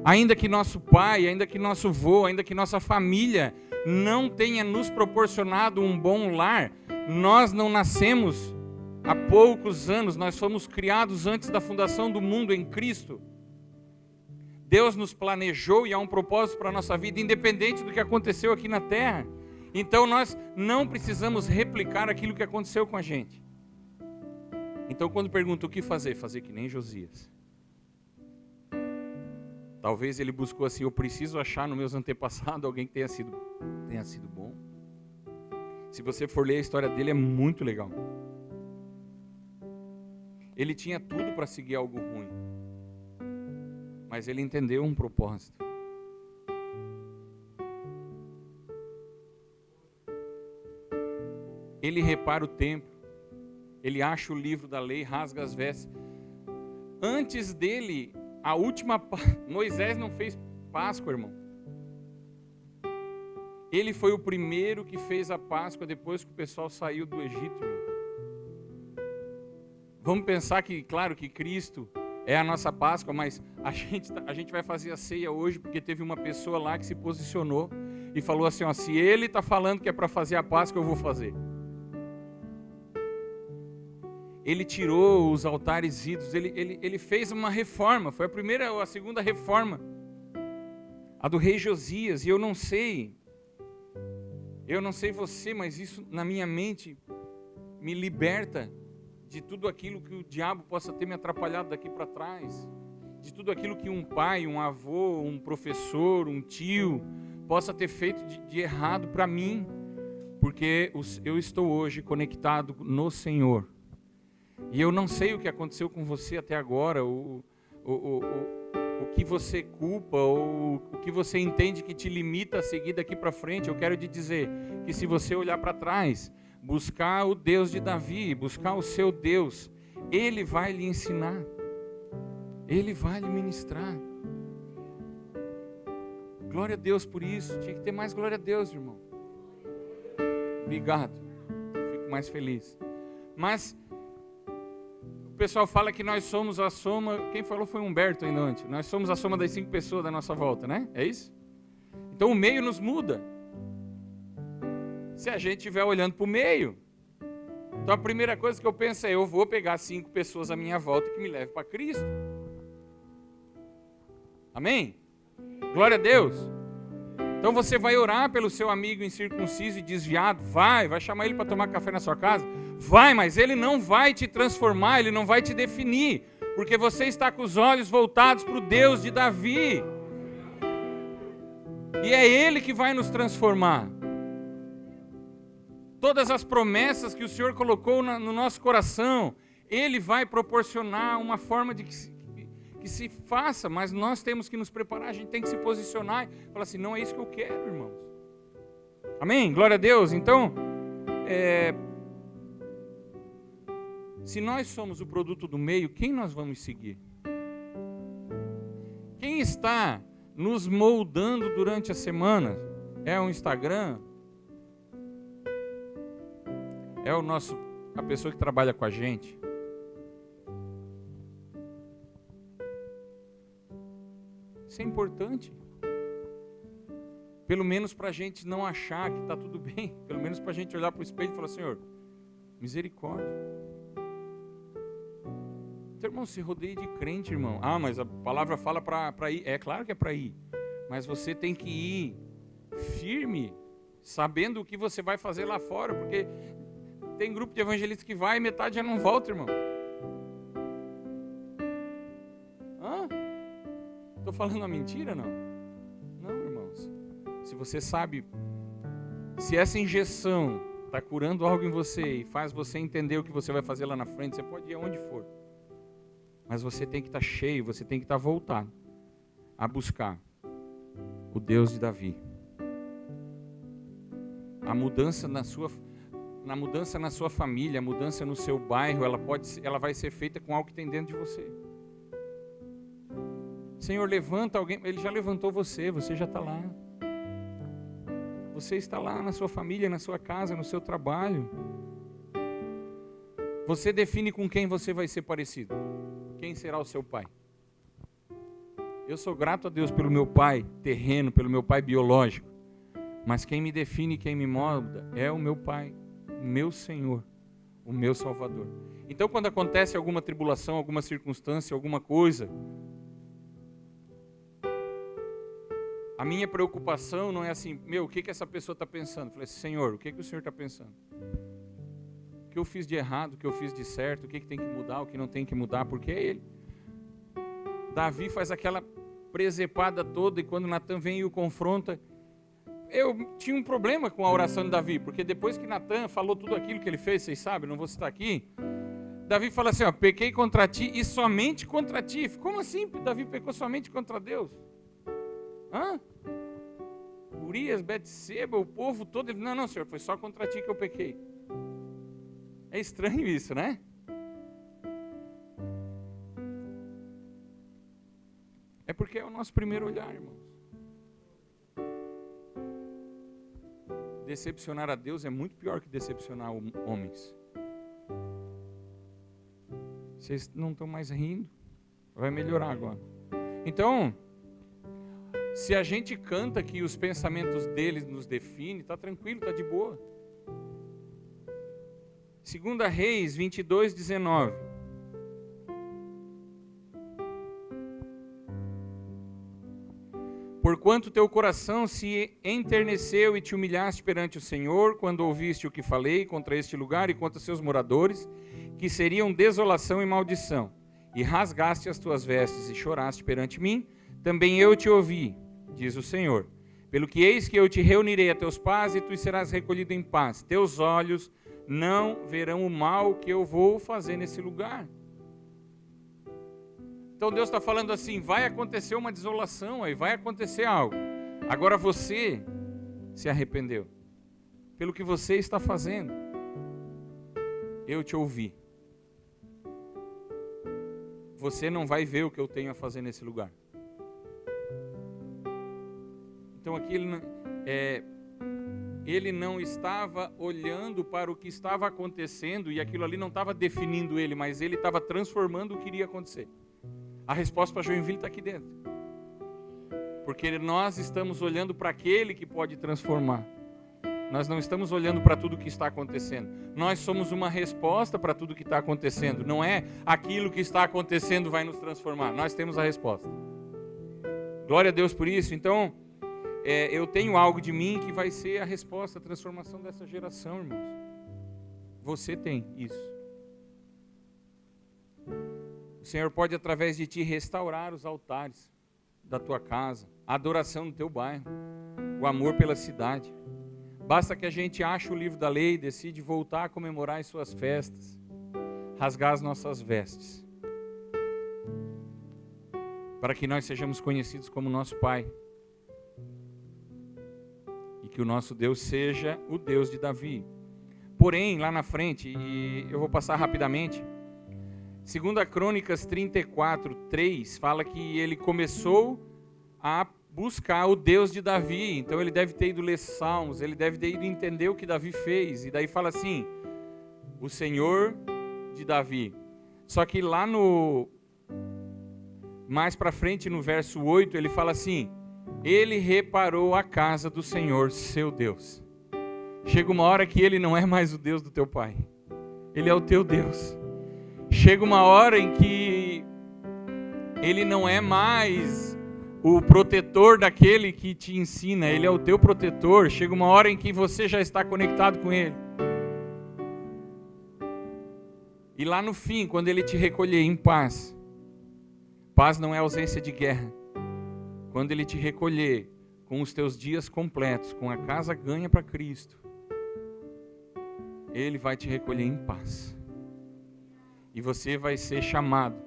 Ainda que nosso pai, ainda que nosso avô, ainda que nossa família não tenha nos proporcionado um bom lar, nós não nascemos há poucos anos, nós fomos criados antes da fundação do mundo em Cristo. Deus nos planejou e há um propósito para a nossa vida, independente do que aconteceu aqui na terra. Então nós não precisamos replicar aquilo que aconteceu com a gente. Então quando pergunta o que fazer, fazer que nem Josias. Talvez ele buscou assim, eu preciso achar nos meus antepassados alguém que tenha sido bom. Se você for ler a história dele, é muito legal. Ele tinha tudo para seguir algo ruim, mas ele entendeu um propósito. Ele repara o templo, ele acha o livro da lei, rasga as vestes. Antes dele, Moisés não fez Páscoa, irmão. Ele foi o primeiro que fez a Páscoa depois que o pessoal saiu do Egito, irmão. Vamos pensar que, claro, que Cristo é a nossa Páscoa, mas a gente vai fazer a ceia hoje porque teve uma pessoa lá que se posicionou e falou assim, ó, se ele está falando que é para fazer a Páscoa, eu vou fazer. Ele tirou os altares ídolos, ele fez uma reforma, foi a primeira ou a segunda reforma, a do rei Josias, e eu não sei Eu não sei você, mas isso na minha mente me liberta de tudo aquilo que o diabo possa ter me atrapalhado daqui para trás, de tudo aquilo que um pai, um avô, um professor, um tio possa ter feito de errado para mim, porque eu estou hoje conectado no Senhor. E eu não sei o que aconteceu com você até agora, o que você culpa, ou o que você entende que te limita a seguir daqui para frente. Eu quero te dizer que se você olhar para trás, buscar o Deus de Davi, buscar o seu Deus, Ele vai lhe ensinar, Ele vai lhe ministrar. Glória a Deus por isso. Tinha que ter mais glória a Deus, irmão. Obrigado, fico mais feliz. Mas o pessoal fala que nós somos a soma, quem falou foi Humberto ainda antes, nós somos a soma das 5 pessoas da nossa volta, né? É isso? Então o meio nos muda, se a gente estiver olhando para o meio. Então a primeira coisa que eu penso é, eu vou pegar 5 pessoas à minha volta que me levem para Cristo. Amém? Glória a Deus. Então você vai orar pelo seu amigo incircunciso e desviado, vai chamar ele para tomar café na sua casa, vai, mas ele não vai te transformar, ele não vai te definir, porque você está com os olhos voltados para o Deus de Davi, e é Ele que vai nos transformar. Todas as promessas que o Senhor colocou no nosso coração, Ele vai proporcionar uma forma de que se faça, mas nós temos que nos preparar, a gente tem que se posicionar e falar assim, não é isso que eu quero, irmãos. Amém? Glória a Deus. Então, se nós somos o produto do meio, quem nós vamos seguir? Quem está nos moldando durante a semana? É o Instagram? É a pessoa que trabalha com a gente? Isso é importante. Pelo menos para a gente não achar que está tudo bem. Pelo menos para a gente olhar para o espelho e falar, Senhor, misericórdia. Então, irmão, se rodeia de crente, irmão. Ah, mas a palavra fala para ir. É claro que é para ir. Mas você tem que ir firme, sabendo o que você vai fazer lá fora. Porque tem grupo de evangelistas que vai e metade já não volta, irmão. Estou falando uma mentira, não? Não, irmãos. Se você sabe, se essa injeção está curando algo em você e faz você entender o que você vai fazer lá na frente, você pode ir aonde for. Mas você tem que estar cheio, você tem que estar voltado a buscar o Deus de Davi. A mudança na sua família, a mudança no seu bairro, ela vai ser feita com algo que tem dentro de você. Senhor, levanta alguém. Ele já levantou você já está lá. Você está lá na sua família, na sua casa, no seu trabalho. Você define com quem você vai ser parecido. Quem será o seu pai? Eu sou grato a Deus pelo meu pai terreno, pelo meu pai biológico. Mas quem me define, quem me molda é o meu pai, o meu Senhor, o meu Salvador. Então quando acontece alguma tribulação, alguma circunstância, alguma coisa, a minha preocupação não é assim, o que essa pessoa está pensando? Eu falei assim, Senhor, o que o Senhor está pensando? O que eu fiz de errado, o que eu fiz de certo, o que tem que mudar, o que não tem que mudar, porque é Ele. Davi faz aquela presepada toda e quando Natan vem e o confronta, eu tinha um problema com a oração de Davi, porque depois que Natan falou tudo aquilo que ele fez, vocês sabem, não vou citar aqui, Davi fala assim, pequei contra ti e somente contra ti. Como assim Davi pecou somente contra Deus? Urias, Betseba, o povo todo, ele, não, Senhor, foi só contra ti que eu pequei. É estranho isso, né? É porque é o nosso primeiro olhar, irmãos. Decepcionar a Deus é muito pior que decepcionar homens. Vocês não estão mais rindo? Vai melhorar agora. Então, se a gente canta que os pensamentos deles nos definem, está tranquilo, está de boa. 2 Reis 22, 19. Porquanto teu coração se enterneceu e te humilhaste perante o Senhor, quando ouviste o que falei contra este lugar e contra seus moradores, que seriam desolação e maldição, e rasgaste as tuas vestes e choraste perante mim, também eu te ouvi, diz o Senhor. Pelo que eis que eu te reunirei a teus pais, e tu serás recolhido em paz. Teus olhos não verão o mal que eu vou fazer nesse lugar. Então Deus está falando assim, vai acontecer uma desolação aí, vai acontecer algo. Agora você se arrependeu. Pelo que você está fazendo, eu te ouvi. Você não vai ver o que eu tenho a fazer nesse lugar. Então aqui ele não estava olhando para o que estava acontecendo e aquilo ali não estava definindo ele, mas ele estava transformando o que iria acontecer. A resposta para Joinville está aqui dentro. Porque nós estamos olhando para aquele que pode transformar. Nós não estamos olhando para tudo que está acontecendo. Nós somos uma resposta para tudo que está acontecendo. Não é aquilo que está acontecendo vai nos transformar. Nós temos a resposta. Glória a Deus por isso. Então, eu tenho algo de mim que vai ser a resposta, a transformação dessa geração, irmãos. Você tem isso. O Senhor pode, através de ti, restaurar os altares da tua casa, a adoração no teu bairro, o amor pela cidade. Basta que a gente ache o livro da lei e decide voltar a comemorar as suas festas, rasgar as nossas vestes, para que nós sejamos conhecidos como nosso Pai e que o nosso Deus seja o Deus de Davi. Porém, lá na frente, e eu vou passar rapidamente, 2 Crônicas 34, 3, fala que ele começou a buscar o Deus de Davi. Então ele deve ter ido ler Salmos, ele deve ter ido entender o que Davi fez. E daí fala assim, o Senhor de Davi. Só que lá mais para frente, no verso 8, ele fala assim, ele reparou a casa do Senhor, seu Deus. Chega uma hora que ele não é mais o Deus do teu pai. Ele é o teu Deus. Chega uma hora em que ele não é mais o protetor daquele que te ensina, ele é o teu protetor. Chega uma hora em que você já está conectado com ele. E lá no fim, quando ele te recolher em paz, paz não é ausência de guerra. Quando ele te recolher com os teus dias completos, com a casa ganha para Cristo, ele vai te recolher em paz. E você vai ser chamado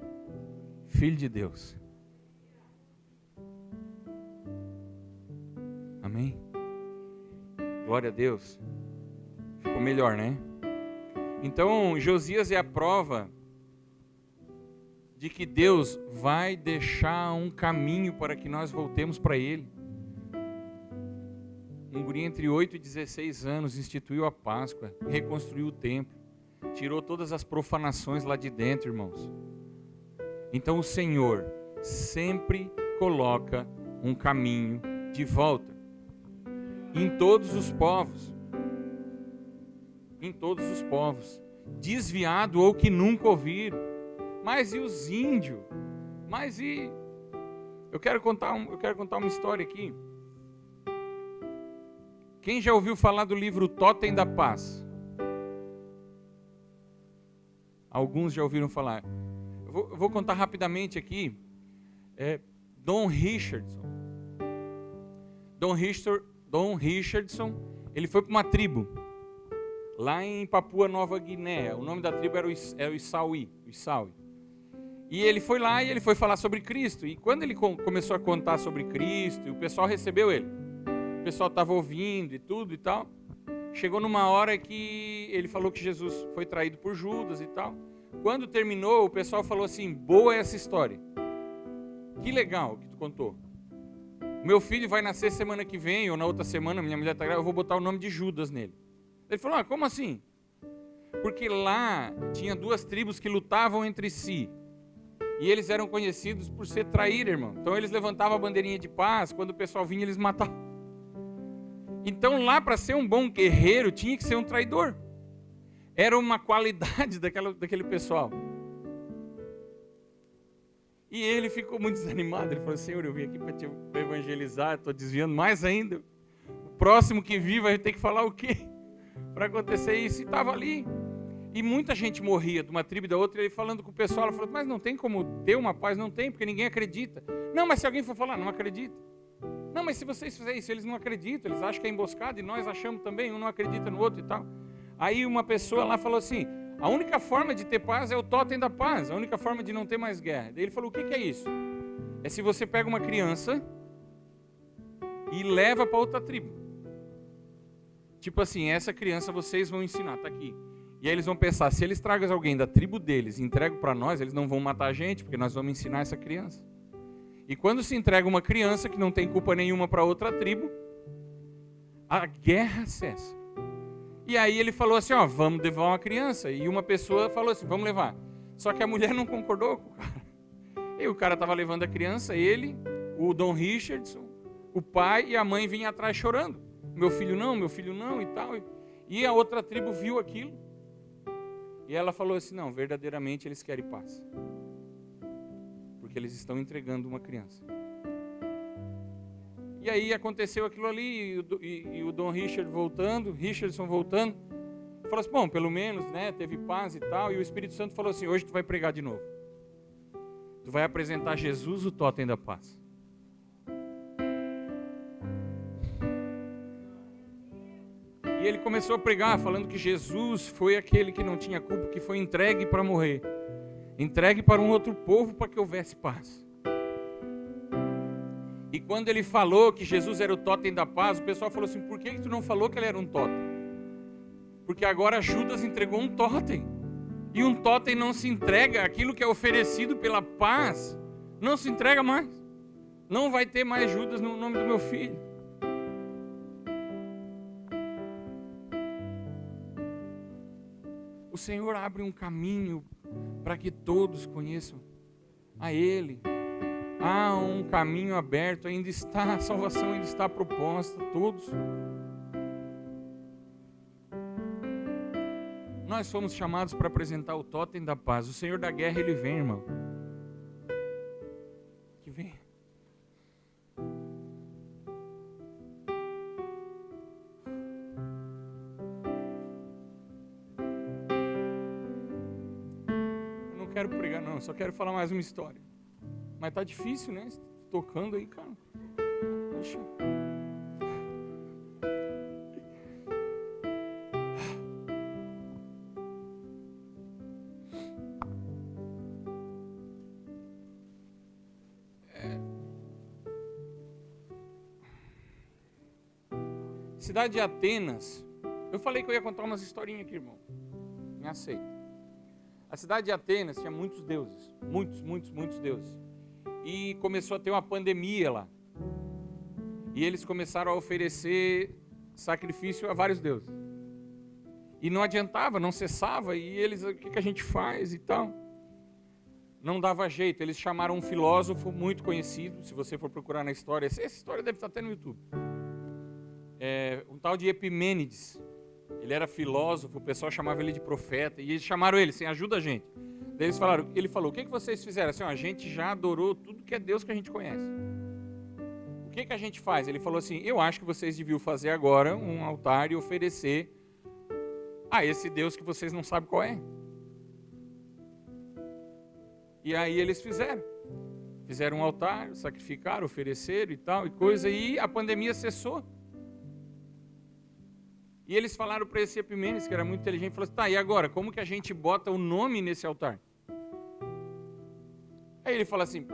Filho de Deus. Amém? Glória a Deus. Ficou melhor, né? Então, Josias é a prova de que Deus vai deixar um caminho para que nós voltemos para Ele. Um guri entre 8 e 16 anos instituiu a Páscoa, reconstruiu o templo. Tirou todas as profanações lá de dentro, irmãos. Então o Senhor sempre coloca um caminho de volta. Em todos os povos. Em todos os povos. Desviado ou que nunca ouviram. Mas e os índios? Mas e... Eu quero contar uma história aqui. Quem já ouviu falar do livro Totem da Paz? Alguns já ouviram falar. Eu vou contar rapidamente aqui. Don Richardson. Don Richardson, ele foi para uma tribo, lá em Papua Nova Guiné. O nome da tribo era o Issaui. E ele foi lá e ele foi falar sobre Cristo. E quando ele começou a contar sobre Cristo, o pessoal recebeu ele. O pessoal estava ouvindo e tudo e tal. Chegou numa hora que ele falou que Jesus foi traído por Judas e tal. Quando terminou, o pessoal falou assim, boa essa história. Que legal que tu contou. Meu filho vai nascer semana que vem, ou na outra semana, minha mulher está grávida, eu vou botar o nome de Judas nele. Ele falou, como assim? Porque lá tinha duas tribos que lutavam entre si. E eles eram conhecidos por ser traíra, irmão. Então eles levantavam a bandeirinha de paz, quando o pessoal vinha, eles matavam. Então lá, para ser um bom guerreiro, tinha que ser um traidor. Era uma qualidade daquele pessoal. E ele ficou muito desanimado. Ele falou: Senhor, eu vim aqui para te evangelizar, estou desviando mais ainda. O próximo que vir vai ter que falar o quê para acontecer isso? E estava ali. E muita gente morria de uma tribo e da outra. E ele falando com o pessoal, ela falou: mas não tem como ter uma paz? Não tem, porque ninguém acredita. Não, mas se alguém for falar, não acredita. Não, mas se vocês fizerem isso, eles não acreditam. Eles acham que é emboscada e nós achamos também. Um não acredita no outro e tal. Aí uma pessoa lá falou assim: a única forma de ter paz é o totem da paz. A única forma de não ter mais guerra. Daí ele falou: o que é isso? É se você pega uma criança e leva para outra tribo. Tipo assim, essa criança vocês vão ensinar, tá aqui. E aí eles vão pensar: se eles tragam alguém da tribo deles e entregam para nós, eles não vão matar a gente, porque nós vamos ensinar essa criança. E quando se entrega uma criança que não tem culpa nenhuma para outra tribo, a guerra cessa. E aí ele falou assim: ó, vamos levar uma criança. E uma pessoa falou assim: vamos levar. Só que a mulher não concordou com o cara. E o cara estava levando a criança, ele, o Don Richardson, o pai e a mãe vinham atrás chorando. Meu filho não e tal. E a outra tribo viu aquilo. E ela falou assim: não, verdadeiramente eles querem paz. Porque eles estão entregando uma criança. E aí aconteceu aquilo ali, e o Don Richardson voltando, falou assim: bom, pelo menos, né, teve paz e tal. E o Espírito Santo falou assim: hoje tu vai pregar de novo. Tu vai apresentar Jesus, o totem da paz. E ele começou a pregar, falando que Jesus foi aquele que não tinha culpa, que foi entregue para morrer. Entregue para um outro povo para que houvesse paz. E quando ele falou que Jesus era o totem da paz, o pessoal falou assim: por que tu não falou que ele era um totem? Porque agora Judas entregou um totem. E um totem não se entrega, aquilo que é oferecido pela paz, não se entrega mais. Não vai ter mais Judas no nome do meu filho. O Senhor abre um caminho para que todos conheçam a Ele. Há um caminho aberto, ainda está, a salvação ainda está proposta a todos. Nós fomos chamados para apresentar o totem da paz. O Senhor da guerra, Ele vem, irmão. Que vem. Eu não quero pregar não, só quero falar mais uma história. Mas tá difícil, né? Tocando aí, cara. Deixa. Cidade de Atenas. Eu falei que eu ia contar umas historinhas aqui, irmão. Me aceita. A cidade de Atenas tinha muitos deuses. Muitos deuses. E começou a ter uma pandemia lá. E eles começaram a oferecer sacrifício a vários deuses. E não adiantava, não cessava. E eles, o que a gente faz e tal? Não dava jeito. Eles chamaram um filósofo muito conhecido. Se você for procurar na história, essa história deve estar até no YouTube. Um tal de Epimênides. Ele era filósofo, o pessoal chamava ele de profeta. E eles chamaram ele assim: ajuda a gente. Daí eles falaram, ele falou: o que vocês fizeram? Assim, ó, a gente já adorou tudo que é Deus que a gente conhece. O que a gente faz? Ele falou assim: eu acho que vocês deviam fazer agora um altar e oferecer a esse Deus que vocês não sabem qual é. E aí eles fizeram um altar, sacrificaram, ofereceram e tal e coisa, e a pandemia cessou. E eles falaram para esse Epimênides, que era muito inteligente, falou assim: tá, e agora, como que a gente bota o nome nesse altar? Aí ele fala assim: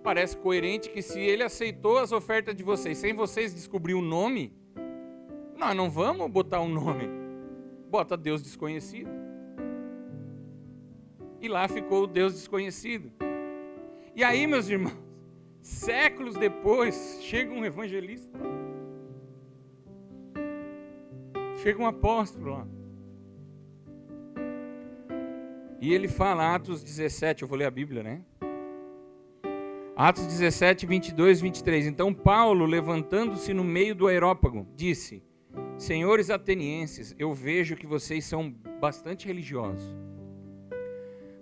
parece coerente que se ele aceitou as ofertas de vocês, sem vocês descobrir o nome, nós não vamos botar um nome. Bota Deus desconhecido. E lá ficou o Deus desconhecido. E aí, meus irmãos, séculos depois, chega um evangelista, chega um apóstolo lá. E ele fala, Atos 17, eu vou ler a Bíblia, né? Atos 17, 22, 23. Então Paulo, levantando-se no meio do aerópago, disse: senhores atenienses, eu vejo que vocês são bastante religiosos.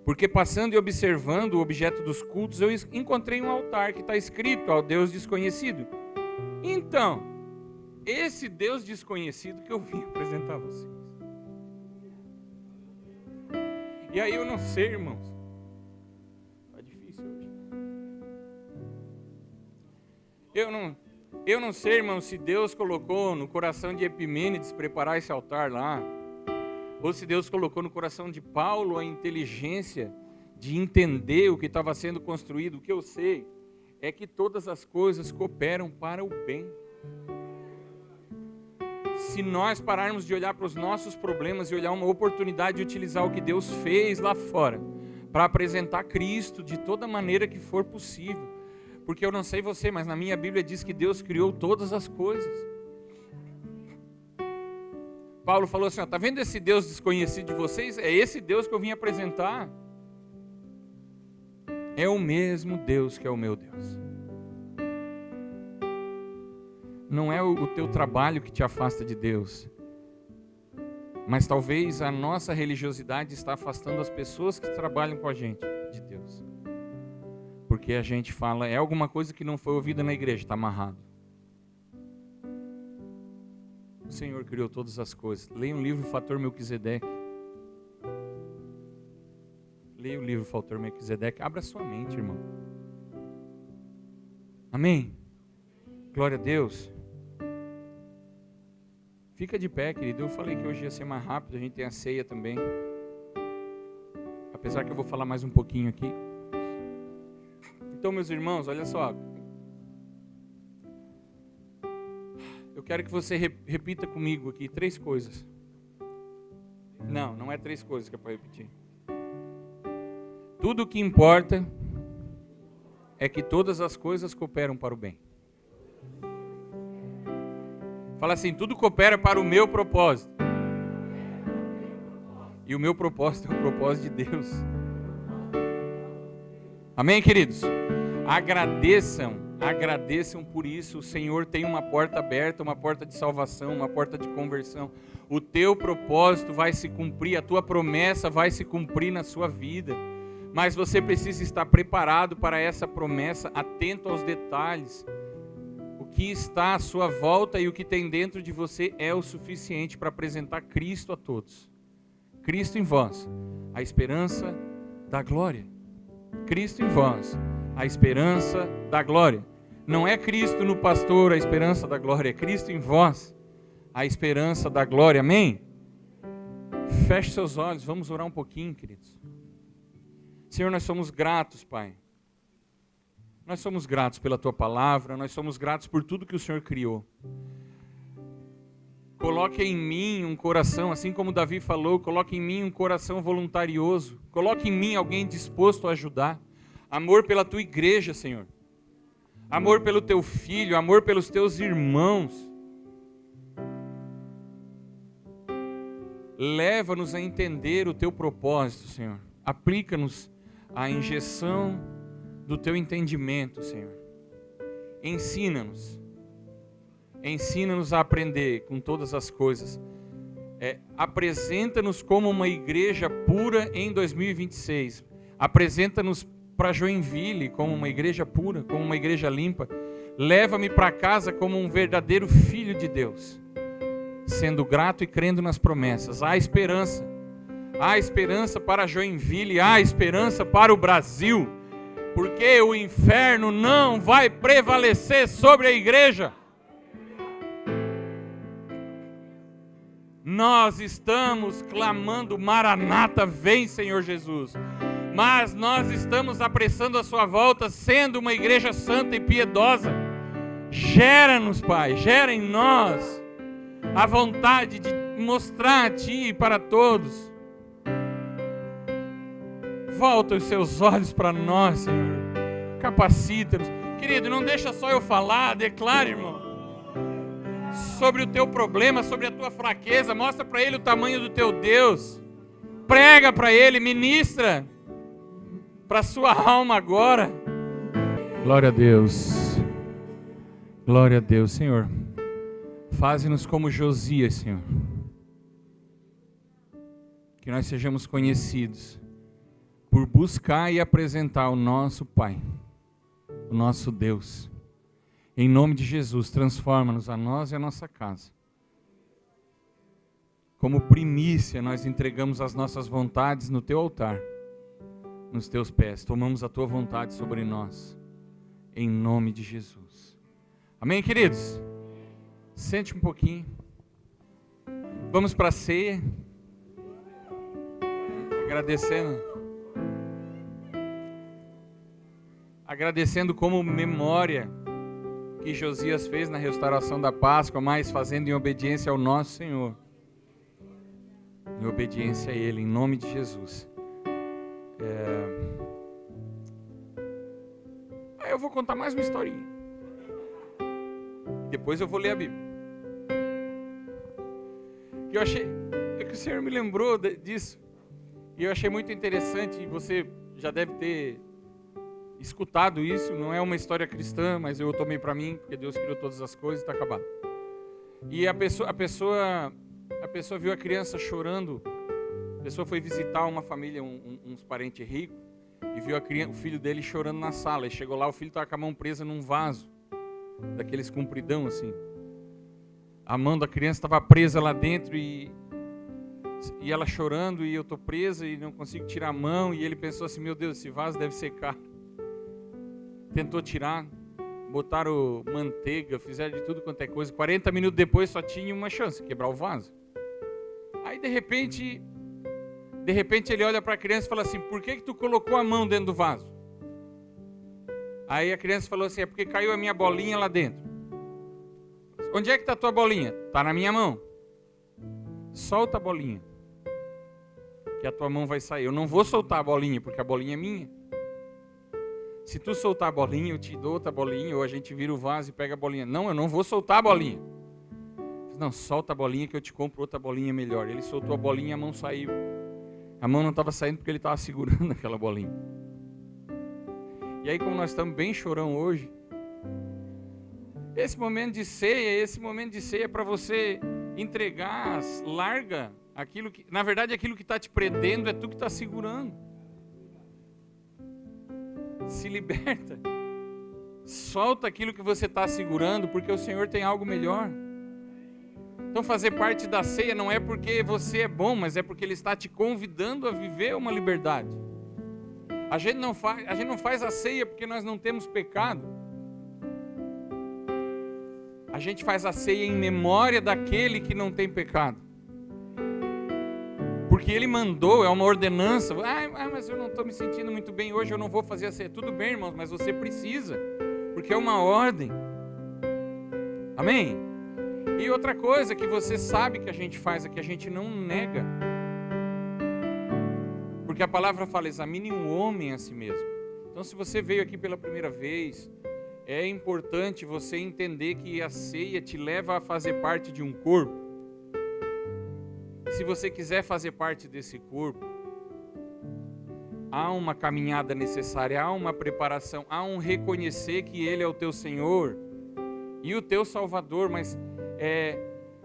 Porque passando e observando o objeto dos cultos, eu encontrei um altar que está escrito ao Deus desconhecido. Então, esse Deus desconhecido que eu vim apresentar a vocês. E aí eu não sei, irmãos. Está difícil hoje. Eu não sei, irmão, se Deus colocou no coração de Epimênides preparar esse altar lá, ou se Deus colocou no coração de Paulo a inteligência de entender o que estava sendo construído. O que eu sei é que todas as coisas cooperam para o bem. Se nós pararmos de olhar para os nossos problemas e olhar uma oportunidade de utilizar o que Deus fez lá fora para apresentar Cristo de toda maneira que for possível. Porque eu não sei você, mas na minha Bíblia diz que Deus criou todas as coisas. Paulo falou assim, está vendo esse Deus desconhecido de vocês? É esse Deus que eu vim apresentar. É o mesmo Deus que é o meu Deus. Não é o teu trabalho que te afasta de Deus. Mas talvez a nossa religiosidade está afastando as pessoas que trabalham com a gente de Deus. Porque a gente fala, é alguma coisa que não foi ouvida na igreja, está amarrado. O Senhor criou todas as coisas. Leia um livro, Fator Melquisedeque. Leia o livro, Fator Melquisedeque. Abra sua mente, irmão. Amém? Glória a Deus. Fica de pé, querido. Eu falei que hoje ia ser mais rápido. A gente tem a ceia também. Apesar que eu vou falar mais um pouquinho aqui. Então, meus irmãos, olha só. Eu quero que você repita comigo aqui 3 coisas. Não é 3 coisas que é para repetir. Tudo o que importa é que todas as coisas cooperam para o bem. Fala assim, tudo coopera para o meu propósito. E o meu propósito é o propósito de Deus. Amém, queridos? Agradeçam por isso. O Senhor tem uma porta aberta, uma porta de salvação, uma porta de conversão. O teu propósito vai se cumprir, a tua promessa vai se cumprir na sua vida. Mas você precisa estar preparado para essa promessa, atento aos detalhes. O que está à sua volta e o que tem dentro de você é o suficiente para apresentar Cristo a todos. Cristo em vós, a esperança da glória. Cristo em vós, a esperança da glória. Não é Cristo no pastor, a esperança da glória, é Cristo em vós, a esperança da glória. Amém? Feche seus olhos, vamos orar um pouquinho, queridos. Senhor, nós somos gratos, Pai. Nós somos gratos pela Tua palavra, nós somos gratos por tudo que o Senhor criou. Coloque em mim um coração, assim como Davi falou, coloque em mim um coração voluntarioso. Coloque em mim alguém disposto a ajudar. Amor pela Tua igreja, Senhor. Amor pelo Teu filho, amor pelos Teus irmãos. Leva-nos a entender o Teu propósito, Senhor. Aplica-nos a injeção do Teu entendimento, Senhor. Ensina-nos. Ensina-nos a aprender com todas as coisas. Apresenta-nos como uma igreja pura em 2026. Apresenta-nos para Joinville como uma igreja pura, como uma igreja limpa. Leva-me para casa como um verdadeiro filho de Deus, sendo grato e crendo nas promessas. Há esperança. Há esperança para Joinville, há esperança para o Brasil, porque o inferno não vai prevalecer sobre a igreja. Nós estamos clamando, Maranata, vem, Senhor Jesus. Mas nós estamos apressando a sua volta, sendo uma igreja santa e piedosa. Gera-nos, Pai, gera em nós a vontade de mostrar a Ti para todos. Volta os seus olhos para nós, Senhor. Capacita-nos. Querido, não deixa só eu falar, declare, irmão, sobre o teu problema, sobre a tua fraqueza. Mostra para ele o tamanho do teu Deus. Prega para ele, ministra para a sua alma agora. Glória a Deus. Glória a Deus, Senhor. Faze-nos como Josias, Senhor. Que nós sejamos conhecidos por buscar e apresentar o nosso Pai, o nosso Deus. Em nome de Jesus, transforma-nos a nós e a nossa casa. Como primícia, nós entregamos as nossas vontades no teu altar, nos teus pés. Tomamos a tua vontade sobre nós, em nome de Jesus. Amém, queridos? Sente um pouquinho. Vamos para a ceia. Agradecendo como memória que Josias fez na restauração da Páscoa, mas fazendo em obediência ao nosso Senhor. Em obediência a Ele, em nome de Jesus. Aí eu vou contar mais uma historinha. Depois eu vou ler a Bíblia. Que eu achei, que o Senhor me lembrou disso. E eu achei muito interessante, você já deve ter escutado isso, não é uma história cristã, mas eu tomei para mim, porque Deus criou todas as coisas e está acabado. E a pessoa viu a criança chorando, a pessoa foi visitar uma família, uns parentes ricos, e viu o filho dele chorando na sala, e chegou lá, o filho estava com a mão presa num vaso, daqueles compridão assim. A mão da criança estava presa lá dentro e ela chorando, e eu estou presa e não consigo tirar a mão, e ele pensou assim, meu Deus, esse vaso deve secar. Tentou tirar, botaram manteiga, fizeram de tudo quanto é coisa. 40 minutos depois só tinha uma chance, quebrar o vaso. Aí de repente ele olha para a criança e fala assim, por que tu colocou a mão dentro do vaso? Aí a criança falou assim, é porque caiu a minha bolinha lá dentro. Onde é que está a tua bolinha? Está na minha mão. Solta a bolinha, que a tua mão vai sair. Eu não vou soltar a bolinha, porque a bolinha é minha. Se tu soltar a bolinha, eu te dou outra bolinha, ou a gente vira o vaso e pega a bolinha. Não, eu não vou soltar a bolinha. Não, solta a bolinha que eu te compro outra bolinha melhor. Ele soltou a bolinha e a mão saiu. A mão não estava saindo porque ele estava segurando aquela bolinha. E aí, como nós estamos bem chorão hoje, esse momento de ceia é para você entregar, larga aquilo que, na verdade, aquilo que está te prendendo é tu que está segurando. Se liberta. Solta aquilo que você está segurando, porque o Senhor tem algo melhor. Então fazer parte da ceia não é porque você é bom, mas é porque Ele está te convidando a viver uma liberdade. A gente não faz a ceia porque nós não temos pecado. A gente faz a ceia em memória daquele que não tem pecado. Porque Ele mandou, é uma ordenança. Mas eu não estou me sentindo muito bem hoje, eu não vou fazer a ceia. Tudo bem, irmãos, mas você precisa, porque é uma ordem. Amém? E outra coisa que você sabe que a gente faz é que a gente não nega. Porque a palavra fala, examine um homem a si mesmo. Então, se você veio aqui pela primeira vez, é importante você entender que a ceia te leva a fazer parte de um corpo. E se você quiser fazer parte desse corpo, há uma caminhada necessária, há uma preparação, há um reconhecer que Ele é o teu Senhor e o teu Salvador, mas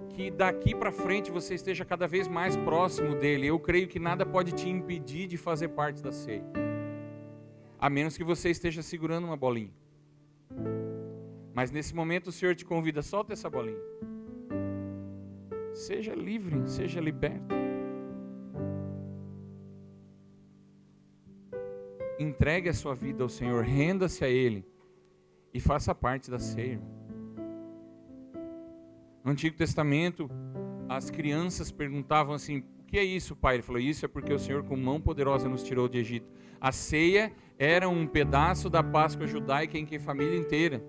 que daqui para frente você esteja cada vez mais próximo dEle. Eu creio que nada pode te impedir de fazer parte da ceia, a menos que você esteja segurando uma bolinha. Mas nesse momento o Senhor te convida, solta essa bolinha. Seja livre, seja liberto. Entregue a sua vida ao Senhor, renda-se a Ele e faça parte da ceia. No Antigo Testamento, as crianças perguntavam assim, o que é isso, pai? Ele falou, isso é porque o Senhor com mão poderosa nos tirou do Egito. A ceia era um pedaço da Páscoa judaica em que a família inteira.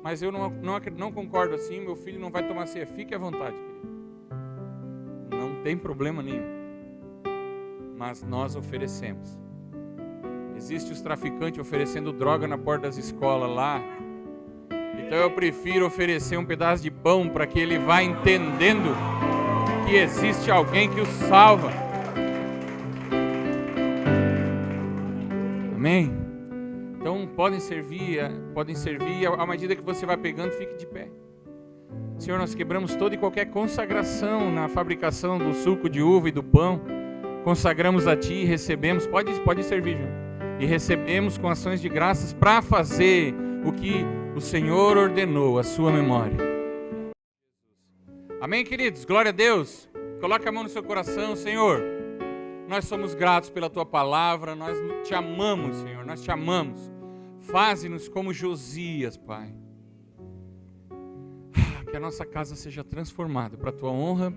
Mas eu não concordo assim, meu filho não vai tomar ceia. Fique à vontade, querido. Não tem problema nenhum. Mas nós oferecemos. Existem os traficantes oferecendo droga na porta das escolas lá. Então eu prefiro oferecer um pedaço de pão para que ele vá entendendo que existe alguém que o salva. Amém? Então podem servir, à medida que você vai pegando, fique de pé. Senhor, nós quebramos toda e qualquer consagração na fabricação do suco de uva e do pão. consagramos a Ti e recebemos, pode servir, João, e recebemos com ações de graças para fazer o que o Senhor ordenou, a sua memória. Amém, queridos? Glória a Deus. Coloque a mão no seu coração. Senhor, nós somos gratos pela Tua palavra, nós Te amamos, Senhor, nós Te amamos. Faze-nos como Josias, Pai. Que a nossa casa seja transformada para a Tua honra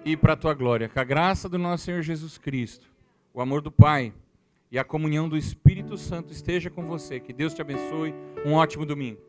e para a Tua glória. Que a graça do nosso Senhor Jesus Cristo, o amor do Pai e a comunhão do Espírito Santo esteja com você. Que Deus te abençoe. Um ótimo domingo.